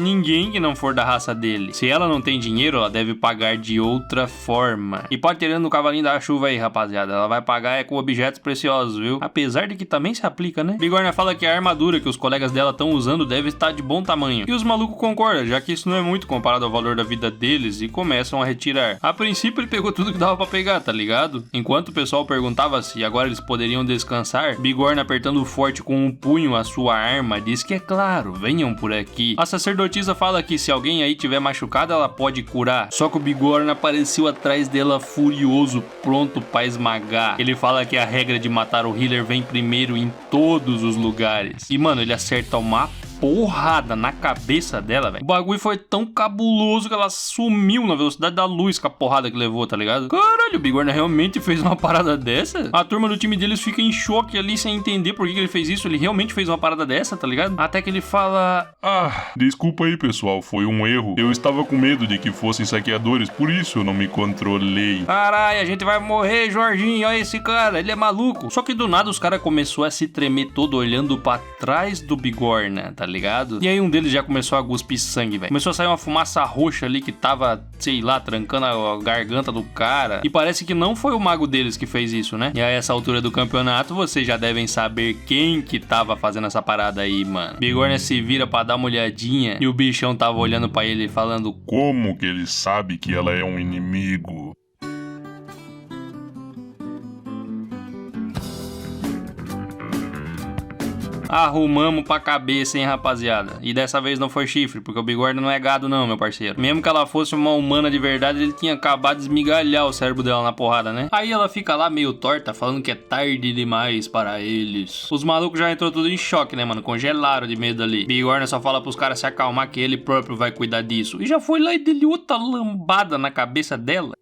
ninguém que não for da raça dele. Se ela não tem dinheiro, ela deve pagar de outra forma. E pode tirando o cavalinho da chuva aí, rapaziada. Ela vai pagar com objetos preciosos, viu? Apesar de que também se aplica, né? Bigorna fala que a armadura que os colegas dela estão usando deve estar de bom tamanho. E os malucos concordam, já que isso não é muito comparado ao valor da vida deles, e começam a retirar. A princípio ele pegou tudo que dava pra pegar, tá ligado? Enquanto o pessoal perguntava se agora eles poderiam descansar, Bigorna, apertando forte com um punho a sua arma, diz que é claro, venham por aqui. A sacerdotisa fala que se alguém aí tiver machucado, ela pode curar. Só que o Bigorna apareceu atrás dela furioso, pronto pra esmagar. Ele fala que a regra de matar o healer vem primeiro em todos os lugares. E mano, ele acerta uma porrada na cabeça dela, velho. O bagulho foi tão cabuloso que ela sumiu na velocidade da luz com a porrada que levou, tá ligado? Caralho, o Bigorna realmente fez uma parada dessa? A turma do time deles fica em choque ali sem entender por que ele fez isso. Ele realmente fez uma parada dessa, tá ligado? Até que ele fala... Desculpa aí, pessoal, foi um erro. Eu estava com medo de que fossem saqueadores, por isso eu não me controlei. Caralho, a gente vai morrer, Jorginho. Olha esse cara, ele é maluco. Só que do nada os caras começou a se tremer todo olhando pra trás do Bigorna, tá ligado? E aí um deles já começou a cuspir sangue, velho. Começou a sair uma fumaça roxa ali que tava, sei lá, trancando a garganta do cara. E parece que não foi o mago deles que fez isso, né? E a essa altura do campeonato, vocês já devem saber quem que tava fazendo essa parada aí, mano. Bigorna se vira pra dar uma olhadinha e o bichão tava olhando pra ele falando: como que ele sabe que ela é um inimigo? Arrumamos pra cabeça, hein, rapaziada. E dessa vez não foi chifre, porque o Bigorna não é gado não, meu parceiro. Mesmo que ela fosse uma humana de verdade, ele tinha acabado de esmigalhar o cérebro dela na porrada, né? Aí ela fica lá meio torta, falando que é tarde demais para eles. Os malucos já entrou tudo em choque, né, mano? Congelaram de medo ali. Bigorna só fala pros caras se acalmar que ele próprio vai cuidar disso. E já foi lá e deu outra lambada na cabeça dela.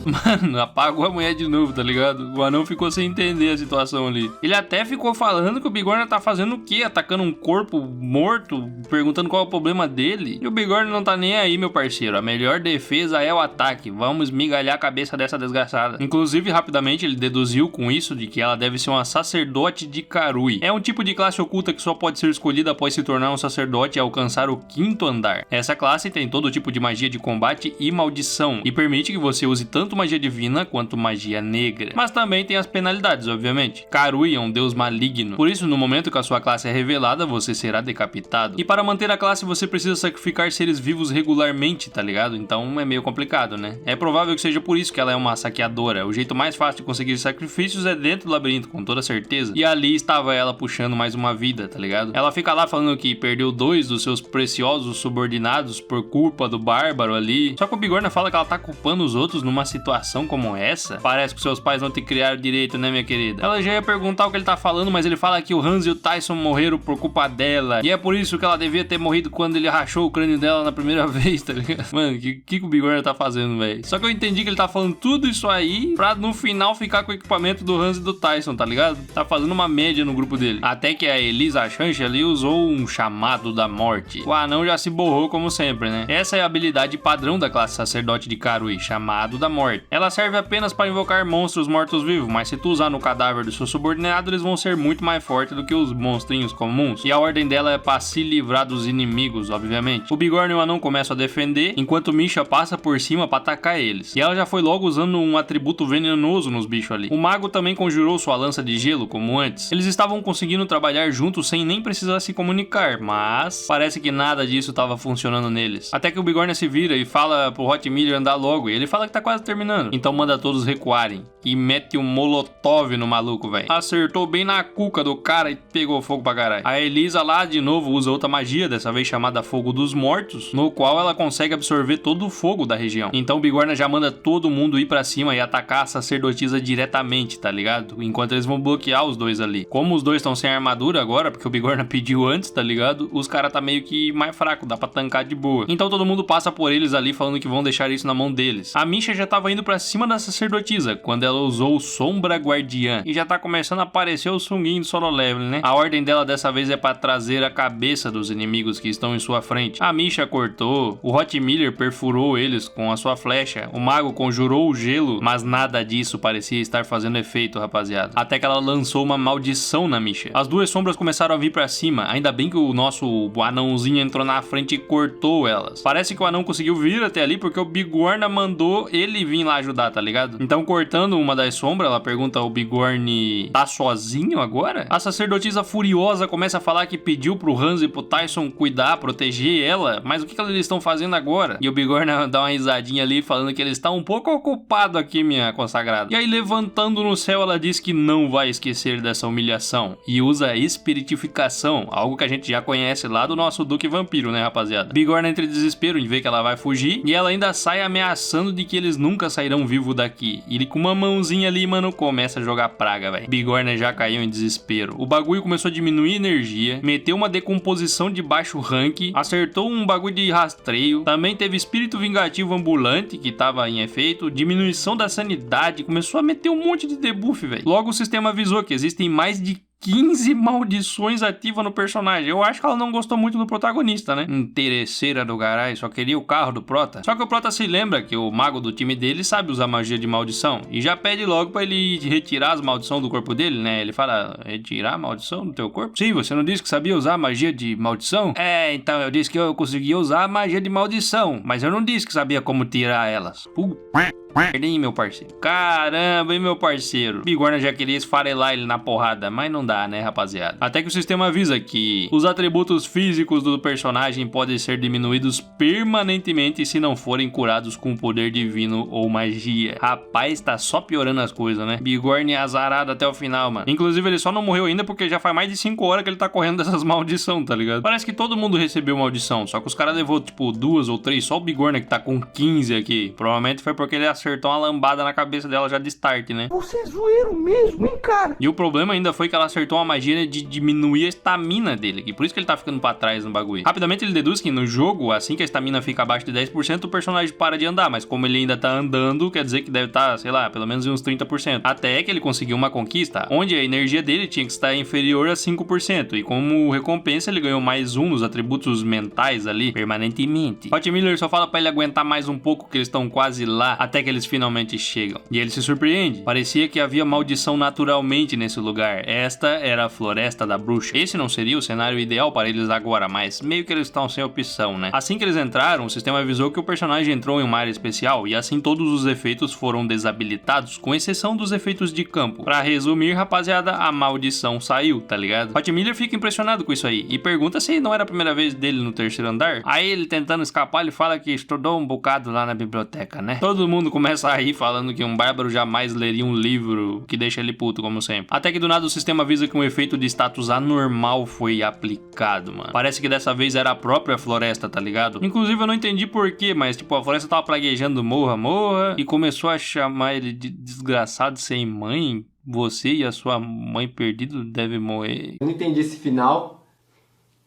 Mano, apagou a mulher de novo, tá ligado? O anão ficou sem entender a situação ali. Ele até ficou falando que o Bigorna tá fazendo o quê? Atacando um corpo morto, perguntando qual é o problema dele. E o Bigorna não tá nem aí, meu parceiro. A melhor defesa é o ataque. Vamos esmigalhar a cabeça dessa desgraçada. Inclusive, rapidamente, ele deduziu com isso de que ela deve ser uma sacerdote de Karui. É um tipo de classe oculta que só pode ser escolhida após se tornar um sacerdote e alcançar o 5º andar. Essa classe tem todo tipo de magia de combate e maldição, e permite que você use tanto magia divina quanto magia negra. Mas também tem as penalidades, obviamente. Karui é um deus maligno, por isso no momento que a sua classe é revelada, você será decapitado. E para manter a classe você precisa sacrificar seres vivos regularmente, tá ligado? Então é meio complicado, né? É provável que seja por isso que ela é uma saqueadora. O jeito mais fácil de conseguir sacrifícios é dentro do labirinto, com toda certeza. E ali estava ela puxando mais uma vida, tá ligado? Ela fica lá falando que perdeu 2 dos seus preciosos subordinados por culpa do bárbaro ali. Só que o Bigorna fala que ela tá culpando os outros numa situação como essa. Parece que seus pais não te criaram direito, né, minha querida? Ela já ia perguntar o que ele tá falando, mas ele fala que o Hans e o Tyson morreram por culpa dela. E é por isso que ela devia ter morrido quando ele rachou o crânio dela na primeira vez, tá ligado? Mano, o que o Bigorna tá fazendo, velho? Só que eu entendi que ele tá falando tudo isso aí pra no final ficar com o equipamento do Hans e do Tyson, tá ligado? Tá fazendo uma média no grupo dele. Até que a Elisa Chanche ali usou um chamado da morte. O anão já se borrou como sempre, né? Essa é a habilidade padrão da classe sacerdote de Karui, chamado da morte. Ela serve apenas para invocar monstros mortos-vivos, mas se tu usar no cadáver do seu subordinado, eles vão ser muito mais fortes do que os monstrinhos comuns. E a ordem dela é para se livrar dos inimigos, obviamente. O Bigorna e o anão começam a defender, enquanto Misha passa por cima para atacar eles. E ela já foi logo usando um atributo venenoso nos bichos ali. O mago também conjurou sua lança de gelo, como antes. Eles estavam conseguindo trabalhar juntos sem nem precisar se comunicar, mas parece que nada disso estava funcionando neles. Até que o Bigorna se vira e fala pro Hot Miller andar logo, e ele fala que tá quase terminando. Então manda todos recuarem e mete um molotov no maluco, velho. Acertou bem na cuca do cara e pegou fogo pra caralho. A Elisa lá de novo usa outra magia, dessa vez chamada Fogo dos Mortos, no qual ela consegue absorver todo o fogo da região. Então o Bigorna já manda todo mundo ir pra cima e atacar a sacerdotisa diretamente, tá ligado? Enquanto eles vão bloquear os dois ali. Como os dois estão sem armadura agora, porque o Bigorna pediu antes, tá ligado? Os caras tá meio que mais fraco, dá pra tancar de boa. Então todo mundo passa por eles ali falando que vão deixar isso na mão deles. A Misha já tava indo pra cima da sacerdotisa quando ela usou Sombra Guardiã e já tá começando a aparecer o sunguinho do solo level, né? A ordem dela dessa vez é pra trazer a cabeça dos inimigos que estão em sua frente. A Misha cortou, o Hot Miller perfurou eles com a sua flecha, o mago conjurou o gelo, mas nada disso parecia estar fazendo efeito, rapaziada. Até que ela lançou uma maldição na Misha. As duas sombras começaram a vir pra cima, ainda bem que o nosso anãozinho entrou na frente e cortou elas. Parece que o anão conseguiu vir até ali porque o Bigorna mandou ele vir lá ajudar, tá ligado? Então, cortando uma das sombras, ela pergunta ao Bigorna: tá sozinho agora? A sacerdotisa furiosa começa a falar que pediu pro Hans e pro Tyson cuidar, proteger ela, mas o que eles estão fazendo agora? E o Bigorna dá uma risadinha ali, falando que eles estão um pouco ocupados aqui, minha consagrada. E aí, levantando no céu, ela diz que não vai esquecer dessa humilhação e usa espiritificação, algo que a gente já conhece lá do nosso Duque Vampiro, né, rapaziada? Bigorna entra em desespero em ver que ela vai fugir e ela ainda sai ameaçando de que eles nunca sairão vivos daqui. E ele com uma mãozinha ali, mano, começa a jogar praga, velho. Bigorna já caiu em desespero. O bagulho começou a diminuir energia, meteu uma decomposição de baixo rank, acertou um bagulho de rastreio, também teve espírito vingativo ambulante que tava em efeito, diminuição da sanidade, começou a meter um monte de debuff, velho. Logo o sistema avisou que existem mais de 15 maldições ativas no personagem. Eu acho que ela não gostou muito do protagonista, né? Interesseira do garai, só queria o carro do Prota. Só que o Prota se lembra que o mago do time dele sabe usar magia de maldição e já pede logo pra ele retirar as maldições do corpo dele, né? Ele fala: retirar a maldição do teu corpo? Sim, você não disse que sabia usar magia de maldição? É, então eu disse que eu conseguia usar a magia de maldição, mas eu não disse que sabia como tirar elas. Puta. Hein, meu parceiro? Caramba, hein, meu parceiro? Bigorna já queria esfarelar ele na porrada, mas não dá, né, rapaziada? Até que o sistema avisa que os atributos físicos do personagem podem ser diminuídos permanentemente se não forem curados com poder divino ou magia. Rapaz, tá só piorando as coisas, né? Bigorna é azarado até o final, mano. Inclusive, ele só não morreu ainda porque já faz mais de 5 horas que ele tá correndo dessas maldições, tá ligado? Parece que todo mundo recebeu maldição, só que os caras levou, tipo, 2 ou 3, só o Bigorna que tá com 15 aqui. Provavelmente foi porque ele acertou uma lambada na cabeça dela já de start, né? Você é zoeiro mesmo, hein, cara? E o problema ainda foi que ela acertou acertou uma magia de diminuir a estamina dele, e por isso que ele tá ficando pra trás no bagulho. Rapidamente ele deduz que no jogo, assim que a estamina fica abaixo de 10%, o personagem para de andar, mas como ele ainda tá andando, quer dizer que deve estar, sei lá, pelo menos uns 30%. Até que ele conseguiu uma conquista, onde a energia dele tinha que estar inferior a 5%, e como recompensa ele ganhou mais um nos atributos mentais ali, permanentemente. Hot Miller só fala pra ele aguentar mais um pouco, que eles estão quase lá, até que eles finalmente chegam. E ele se surpreende, parecia que havia maldição naturalmente nesse lugar. Esta era a Floresta da Bruxa. Esse não seria o cenário ideal para eles agora, mas meio que eles estão sem opção, né? Assim que eles entraram, o sistema avisou que o personagem entrou em uma área especial, e assim todos os efeitos foram desabilitados, com exceção dos efeitos de campo. Pra resumir, rapaziada, a maldição saiu, tá ligado? Hot Miller fica impressionado com isso aí, e pergunta se não era a primeira vez dele no terceiro andar. Aí ele, tentando escapar, ele fala que estudou um bocado lá na biblioteca, né? Todo mundo começa a rir, falando que um bárbaro jamais leria um livro, que deixa ele puto, como sempre. Até que do nada o sistema avisa que um efeito de status anormal foi aplicado, mano. Parece que dessa vez era a própria floresta, tá ligado? Inclusive eu não entendi porquê, mas tipo, a floresta tava praguejando morra, morra, e começou a chamar ele de desgraçado sem mãe. Você e a sua mãe perdido devem morrer. Eu não entendi esse final.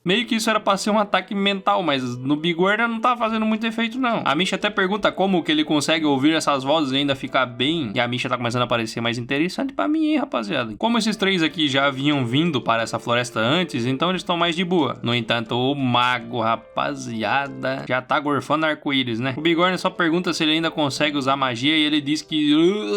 Meio que isso era pra ser um ataque mental, mas no Bigorna não tá fazendo muito efeito, não. A Misha até pergunta como que ele consegue ouvir essas vozes e ainda ficar bem. E a Misha tá começando a parecer mais interessante pra mim, hein, rapaziada. Como esses três aqui já haviam vindo para essa floresta antes, então eles estão mais de boa. No entanto, o mago, rapaziada, já tá gorfando arco-íris, né? O Bigorna só pergunta se ele ainda consegue usar magia e ele diz que...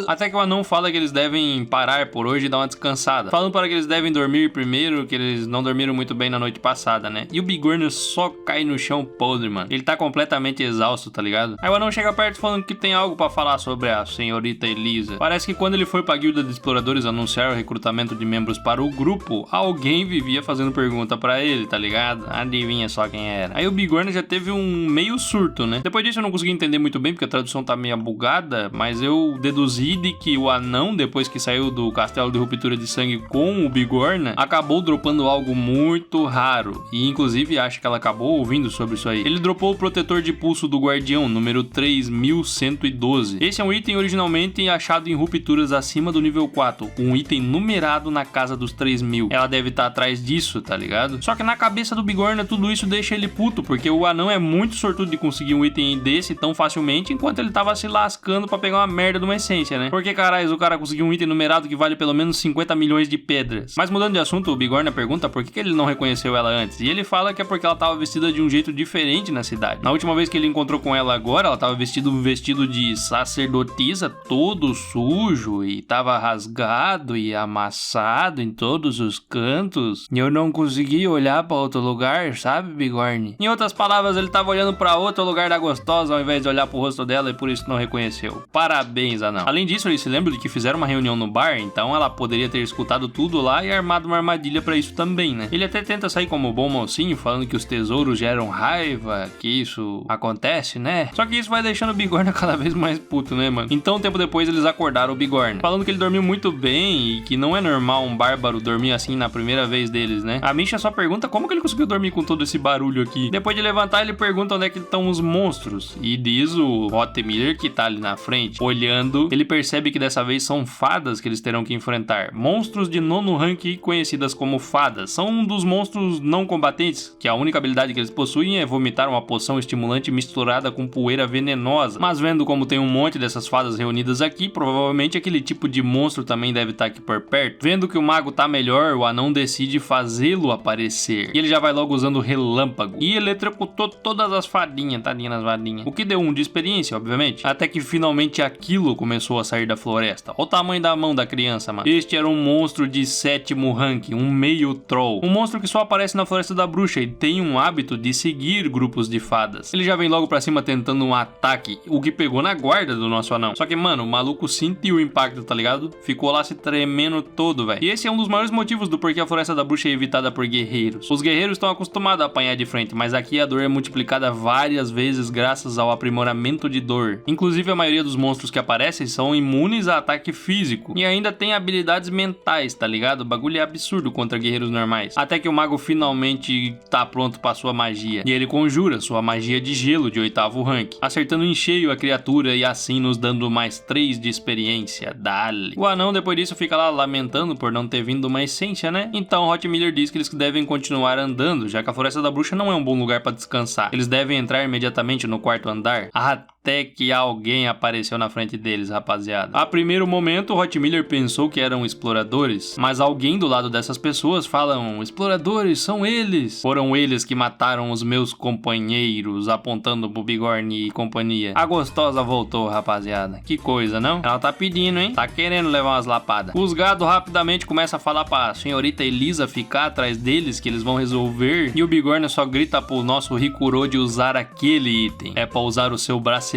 Até que o anão fala que eles devem parar por hoje e dar uma descansada. Falando para que eles devem dormir primeiro, que eles não dormiram muito bem na noite passada, né? E o Bigorna só cai no chão podre, mano. Ele tá completamente exausto, tá ligado? Aí o anão chega perto falando que tem algo pra falar sobre a senhorita Elisa. Parece que quando ele foi pra guilda de exploradores anunciar o recrutamento de membros para o grupo, alguém vivia fazendo pergunta pra ele, tá ligado? Adivinha só quem era. Aí o Bigorna já teve um meio surto, né? Depois disso eu não consegui entender muito bem, porque a tradução tá meio bugada, mas eu deduzi de que o anão, depois que saiu do castelo de ruptura de sangue com o Bigorna, acabou dropando algo muito raro. E inclusive acho que ela acabou ouvindo sobre isso aí. Ele dropou o protetor de pulso do guardião, número 3112. Esse é um item originalmente achado em rupturas acima do nível 4. Um item numerado na casa dos 3000. Ela deve estar atrás disso, tá ligado? Só que na cabeça do Bigorna tudo isso deixa ele puto, porque o anão é muito sortudo de conseguir um item desse tão facilmente, enquanto ele tava se lascando pra pegar uma merda de uma essência, né? Porque caralho, o cara conseguiu um item numerado que vale pelo menos 50 milhões de pedras. Mas mudando de assunto, o Bigorna pergunta por que ele não reconheceu ela antes. E ele fala que é porque ela tava vestida de um jeito diferente na cidade. Na última vez que ele encontrou com ela agora, ela tava vestida um vestido de sacerdotisa, todo sujo, e tava rasgado e amassado em todos os cantos. E eu não consegui olhar pra outro lugar, sabe, Bigorna? Em outras palavras, ele tava olhando pra outro lugar da gostosa ao invés de olhar pro rosto dela e por isso não reconheceu. Parabéns, anão. Além disso, ele se lembra de que fizeram uma reunião no bar, então ela poderia ter escutado tudo lá e armado uma armadilha pra isso também, né? Ele até tenta sair como bom mocinho, falando que os tesouros geram raiva, que isso acontece, né? Só que isso vai deixando o Bigorna cada vez mais puto, né, mano? Então, um tempo depois, eles acordaram o Bigorna, falando que ele dormiu muito bem e que não é normal um bárbaro dormir assim na primeira vez deles, né? A Misha só pergunta como que ele conseguiu dormir com todo esse barulho aqui. Depois de levantar, ele pergunta onde é que estão os monstros. E diz o Hot Miller, que tá ali na frente, olhando, ele percebe que dessa vez são fadas que eles terão que enfrentar. Monstros de 9º rank conhecidas como fadas. São um dos monstros não combatentes, que a única habilidade que eles possuem é vomitar uma poção estimulante misturada com poeira venenosa. Mas vendo como tem um monte dessas fadas reunidas aqui, provavelmente aquele tipo de monstro também deve estar aqui por perto. Vendo que o mago tá melhor, o anão decide fazê-lo aparecer. E ele já vai logo usando relâmpago. E eletrocutou todas as fadinhas, tadinha nas fadinhas. O que deu 1 de experiência, obviamente. Até que finalmente aquilo começou a sair da floresta. Olha o tamanho da mão da criança, mano. Este era um monstro de 7º rank, um meio troll. Um monstro que só aparece na Floresta da Bruxa e tem um hábito de seguir grupos de fadas. Ele já vem logo pra cima tentando um ataque, o que pegou na guarda do nosso anão. Só que, mano, o maluco sentiu o impacto, tá ligado? Ficou lá se tremendo todo, velho. E esse é um dos maiores motivos do porquê a Floresta da Bruxa é evitada por guerreiros. Os guerreiros estão acostumados a apanhar de frente, mas aqui a dor é multiplicada várias vezes graças ao aprimoramento de dor. Inclusive, a maioria dos monstros que aparecem são imunes a ataque físico e ainda tem habilidades mentais, tá ligado? O bagulho é absurdo contra guerreiros normais. Até que o mago finalmente finalmente tá pronto pra sua magia. E ele conjura sua magia de gelo de 8º rank, acertando em cheio a criatura e assim nos dando mais 3 de experiência. Dale. O anão depois disso fica lá lamentando por não ter vindo uma essência, né? Então Hot Miller diz que eles devem continuar andando, já que a Floresta da Bruxa não é um bom lugar pra descansar. Eles devem entrar imediatamente no 4º andar. Até que alguém apareceu na frente deles, rapaziada. A primeiro momento, Hot Miller pensou que eram exploradores, mas alguém do lado dessas pessoas falam: exploradores, são eles. Foram eles que mataram os meus companheiros, apontando pro Bigorna e companhia. A gostosa voltou, rapaziada. Que coisa, não? Ela tá pedindo, hein? Tá querendo levar umas lapadas. Os gados rapidamente começam a falar pra senhorita Elisa ficar atrás deles, que eles vão resolver. E o Bigorna só grita pro nosso Rikurô de usar aquele item. É pra usar o seu bracelete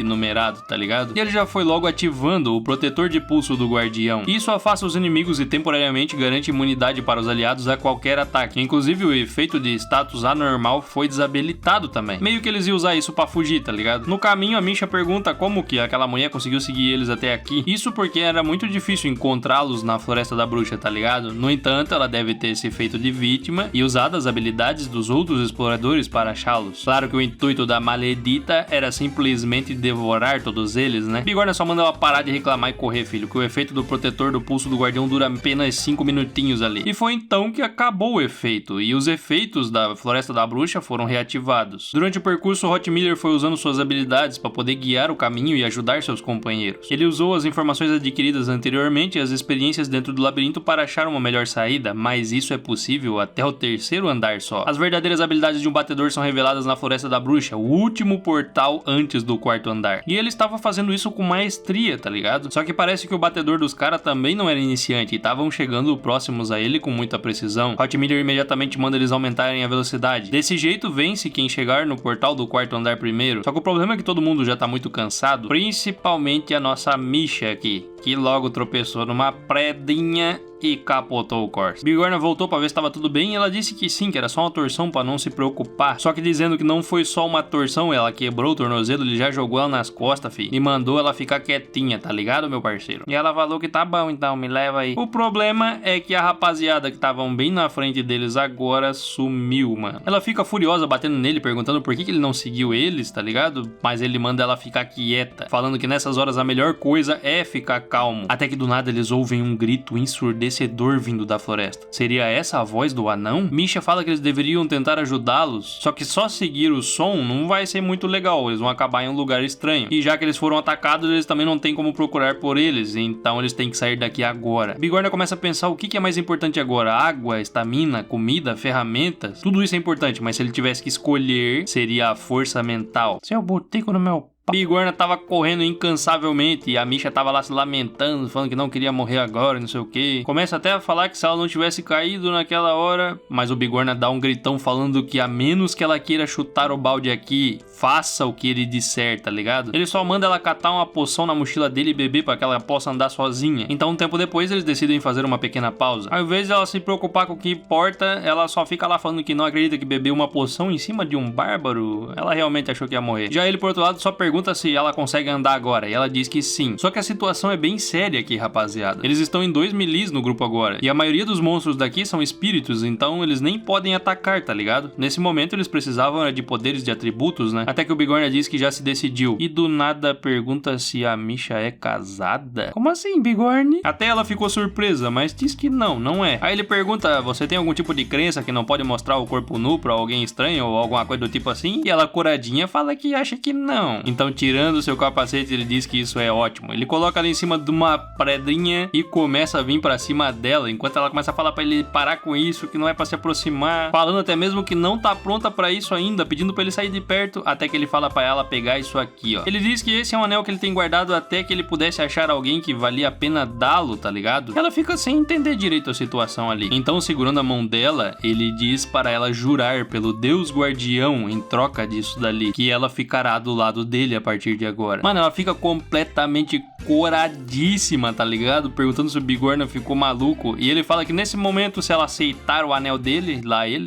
numerado, tá ligado? E ele já foi logo ativando o protetor de pulso do guardião. Isso afasta os inimigos e temporariamente garante imunidade para os aliados a qualquer ataque. Inclusive o efeito de status anormal foi desabilitado também. Meio que eles iam usar isso pra fugir, tá ligado? No caminho a Misha pergunta como que aquela mulher conseguiu seguir eles até aqui. Isso porque era muito difícil encontrá-los na Floresta da Bruxa, tá ligado? No entanto, ela deve ter se feito de vítima e usado as habilidades dos outros exploradores para achá-los. Claro que o intuito da maledita era simplesmente devorar todos eles, né? Bigorna só manda ela parar de reclamar e correr, filho, que o efeito do protetor do pulso do guardião dura apenas 5 minutinhos ali. E foi então que acabou o efeito, e os efeitos da Floresta da Bruxa foram reativados. Durante o percurso, Hot Miller foi usando suas habilidades para poder guiar o caminho e ajudar seus companheiros. Ele usou as informações adquiridas anteriormente e as experiências dentro do labirinto para achar uma melhor saída, mas isso é possível até o 3º andar só. As verdadeiras habilidades de um batedor são reveladas na Floresta da Bruxa, o último portal antes do 4º andar. E ele estava fazendo isso com maestria, tá ligado? Só que parece que o batedor dos caras também não era iniciante e estavam chegando próximos a ele com muita precisão. Hot Miller imediatamente manda eles aumentarem a velocidade. Desse jeito vence quem chegar no portal do 4º andar primeiro. Só que o problema é que todo mundo já tá muito cansado, principalmente a nossa Misha aqui, que logo tropeçou numa predinha e capotou o Corsa. Bigorna voltou pra ver se estava tudo bem e ela disse que sim, que era só uma torção pra não se preocupar. Só que dizendo que não foi só uma torção, ela quebrou o tornozelo, ele já jogou ela nas costas, fi, e mandou ela ficar quietinha, tá ligado, meu parceiro? E ela falou que tá bom, então me leva aí. O problema é que a rapaziada que estavam bem na frente deles agora sumiu, mano. Ela fica furiosa batendo nele, perguntando por que ele não seguiu eles, tá ligado? Mas ele manda ela ficar quieta, falando que nessas horas a melhor coisa é ficar calmo. Até que do nada eles ouvem um grito ensurdecedor vindo da floresta. Seria essa a voz do anão? Misha fala que eles deveriam tentar ajudá-los, só que só seguir o som não vai ser muito legal, eles vão acabar em um lugar estranho. E já que eles foram atacados, eles também não têm como procurar por eles, então eles têm que sair daqui agora. Bigorna começa a pensar o que é mais importante agora: água, estamina, comida, ferramentas. Tudo isso é importante, mas se ele tivesse que escolher, seria a força mental. Seu boteco no meu... Bigorna tava correndo incansavelmente e a Misha tava lá se lamentando, falando que não queria morrer agora, não sei o que. Começa até a falar que se ela não tivesse caído naquela hora, mas o Bigorna dá um gritão falando que a menos que ela queira chutar o balde aqui, faça o que ele disser, tá ligado? Ele só manda ela catar uma poção na mochila dele e beber para que ela possa andar sozinha. Então um tempo depois eles decidem fazer uma pequena pausa. Ao invés de ela se preocupar com o que importa, ela só fica lá falando que não acredita que bebeu uma poção em cima de um bárbaro. Ela realmente achou que ia morrer. Já ele, por outro lado, só pergunta se ela consegue andar agora, e ela diz que sim. Só que a situação é bem séria aqui, rapaziada. Eles estão em 2 melis no grupo agora, e a maioria dos monstros daqui são espíritos, então eles nem podem atacar, tá ligado? Nesse momento eles precisavam de poderes de atributos, né? Até que o Bigorna diz que já se decidiu, e do nada pergunta se a Misha é casada. Como assim, Bigorna? Até ela ficou surpresa, mas diz que não é. Aí ele pergunta: você tem algum tipo de crença que não pode mostrar o corpo nu pra alguém estranho, ou alguma coisa do tipo assim? E ela, curadinha, fala que acha que não. Então, tirando seu capacete, ele diz que isso é ótimo. Ele coloca ela em cima de uma pedrinha e começa a vir pra cima dela, enquanto ela começa a falar pra ele parar com isso, que não é pra se aproximar, falando até mesmo que não tá pronta pra isso ainda, pedindo pra ele sair de perto, até que ele fala pra ela pegar isso aqui, ó. Ele diz que esse é um anel que ele tem guardado até que ele pudesse achar alguém que valia a pena dá-lo, tá ligado? Ela fica sem entender direito a situação ali. Então, segurando a mão dela, ele diz para ela jurar pelo Deus Guardião, em troca disso dali, que ela ficará do lado dele a partir de agora. Mano, ela fica completamente coradíssima, tá ligado? Perguntando se o Bigorna ficou maluco. E ele fala que nesse momento, se ela aceitar o anel dele,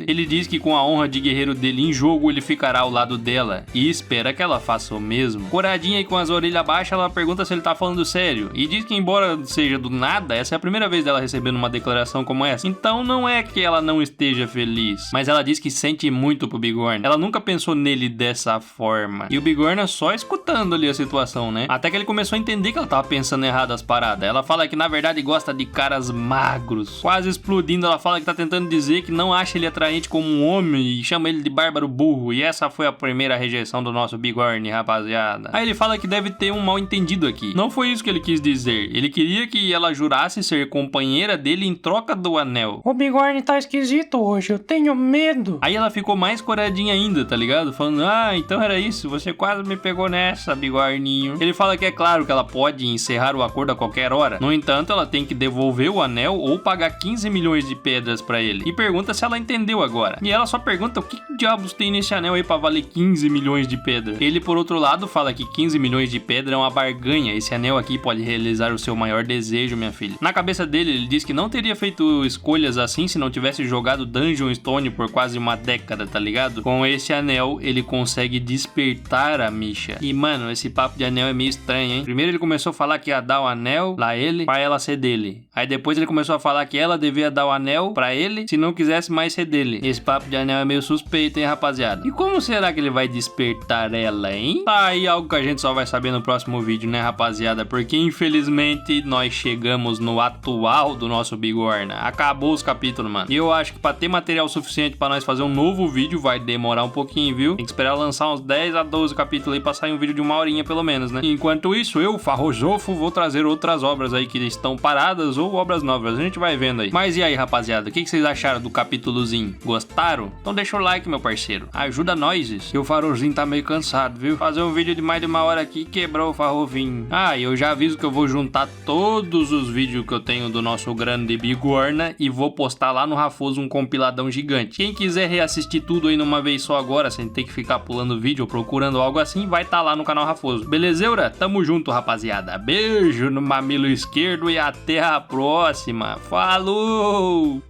ele diz que com a honra de guerreiro dele em jogo, ele ficará ao lado dela. E espera que ela faça o mesmo. Coradinha e com as orelhas baixas, ela pergunta se ele tá falando sério. E diz que embora seja do nada, essa é a primeira vez dela recebendo uma declaração como essa. Então não é que ela não esteja feliz. Mas ela diz que sente muito pro Bigorna. Ela nunca pensou nele dessa forma. E o Bigorna só escutando ali a situação, né? Até que ele começou a entender que ela tava pensando errado as paradas. Ela fala que na verdade gosta de caras magros. Quase explodindo, ela fala que tá tentando dizer que não acha ele atraente como um homem e chama ele de bárbaro burro. E essa foi a primeira rejeição do nosso Bigorna, rapaziada. Aí ele fala que deve ter um mal entendido aqui. Não foi isso que ele quis dizer. Ele queria que ela jurasse ser companheira dele em troca do anel. O Bigorna tá esquisito hoje, eu tenho medo. Aí ela ficou mais coradinha ainda, tá ligado? Falando, então era isso, você quase me pegou nessa, Bigorninho. Ele fala que é claro que ela pode encerrar o acordo a qualquer hora. No entanto, ela tem que devolver o anel ou pagar 15 milhões de pedras pra ele. E pergunta se ela entendeu agora. E ela só pergunta o que diabos tem nesse anel aí pra valer 15 milhões de pedras. Ele, por outro lado, fala que 15 milhões de pedra é uma barganha. Esse anel aqui pode realizar o seu maior desejo, minha filha. Na cabeça dele, ele diz que não teria feito escolhas assim se não tivesse jogado Dungeon Stone por quase uma década, tá ligado? Com esse anel, ele consegue despertar a Misha. E, mano, esse papo de anel é meio estranho, hein? Primeiro ele começou a falar que ia dar o anel pra ele, pra ela ser dele. Aí depois ele começou a falar que ela devia dar o anel pra ele se não quisesse mais ser dele. Esse papo de anel é meio suspeito, hein, rapaziada? E como será que ele vai despertar ela, hein? Tá aí algo que a gente só vai saber no próximo vídeo, né, rapaziada? Porque infelizmente nós chegamos no atual do nosso Bigorna. Acabou os capítulos, mano. E eu acho que pra ter material suficiente pra nós fazer um novo vídeo vai demorar um pouquinho, viu? Tem que esperar lançar uns 10 a 12 capítulos aí pra sair um vídeo de 1 horinha pelo menos, né? Enquanto isso, eu, Farrojofo, vou trazer outras obras aí que estão paradas ou obras novas. A gente vai vendo aí. Mas e aí, rapaziada? O que vocês acharam do capítulozinho? Gostaram? Então deixa o like, meu parceiro. Ajuda nós, isso. Que o Farrozinho tá meio cansado, viu? Fazer um vídeo de mais de 1 hora aqui quebrou o Farrovinho. E eu já aviso que eu vou juntar todos os vídeos que eu tenho do nosso grande Bigorna e vou postar lá no Rafoso um compiladão gigante. Quem quiser reassistir tudo aí numa vez só agora, sem ter que ficar pulando vídeo ou procurando algo assim, vai estar lá no canal Rafoso. Belezeura? Tamo junto, rapaziada. Beijo no mamilo esquerdo e até a próxima. Falou!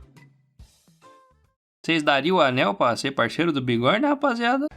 Vocês dariam o anel pra ser parceiro do Bigorna, rapaziada?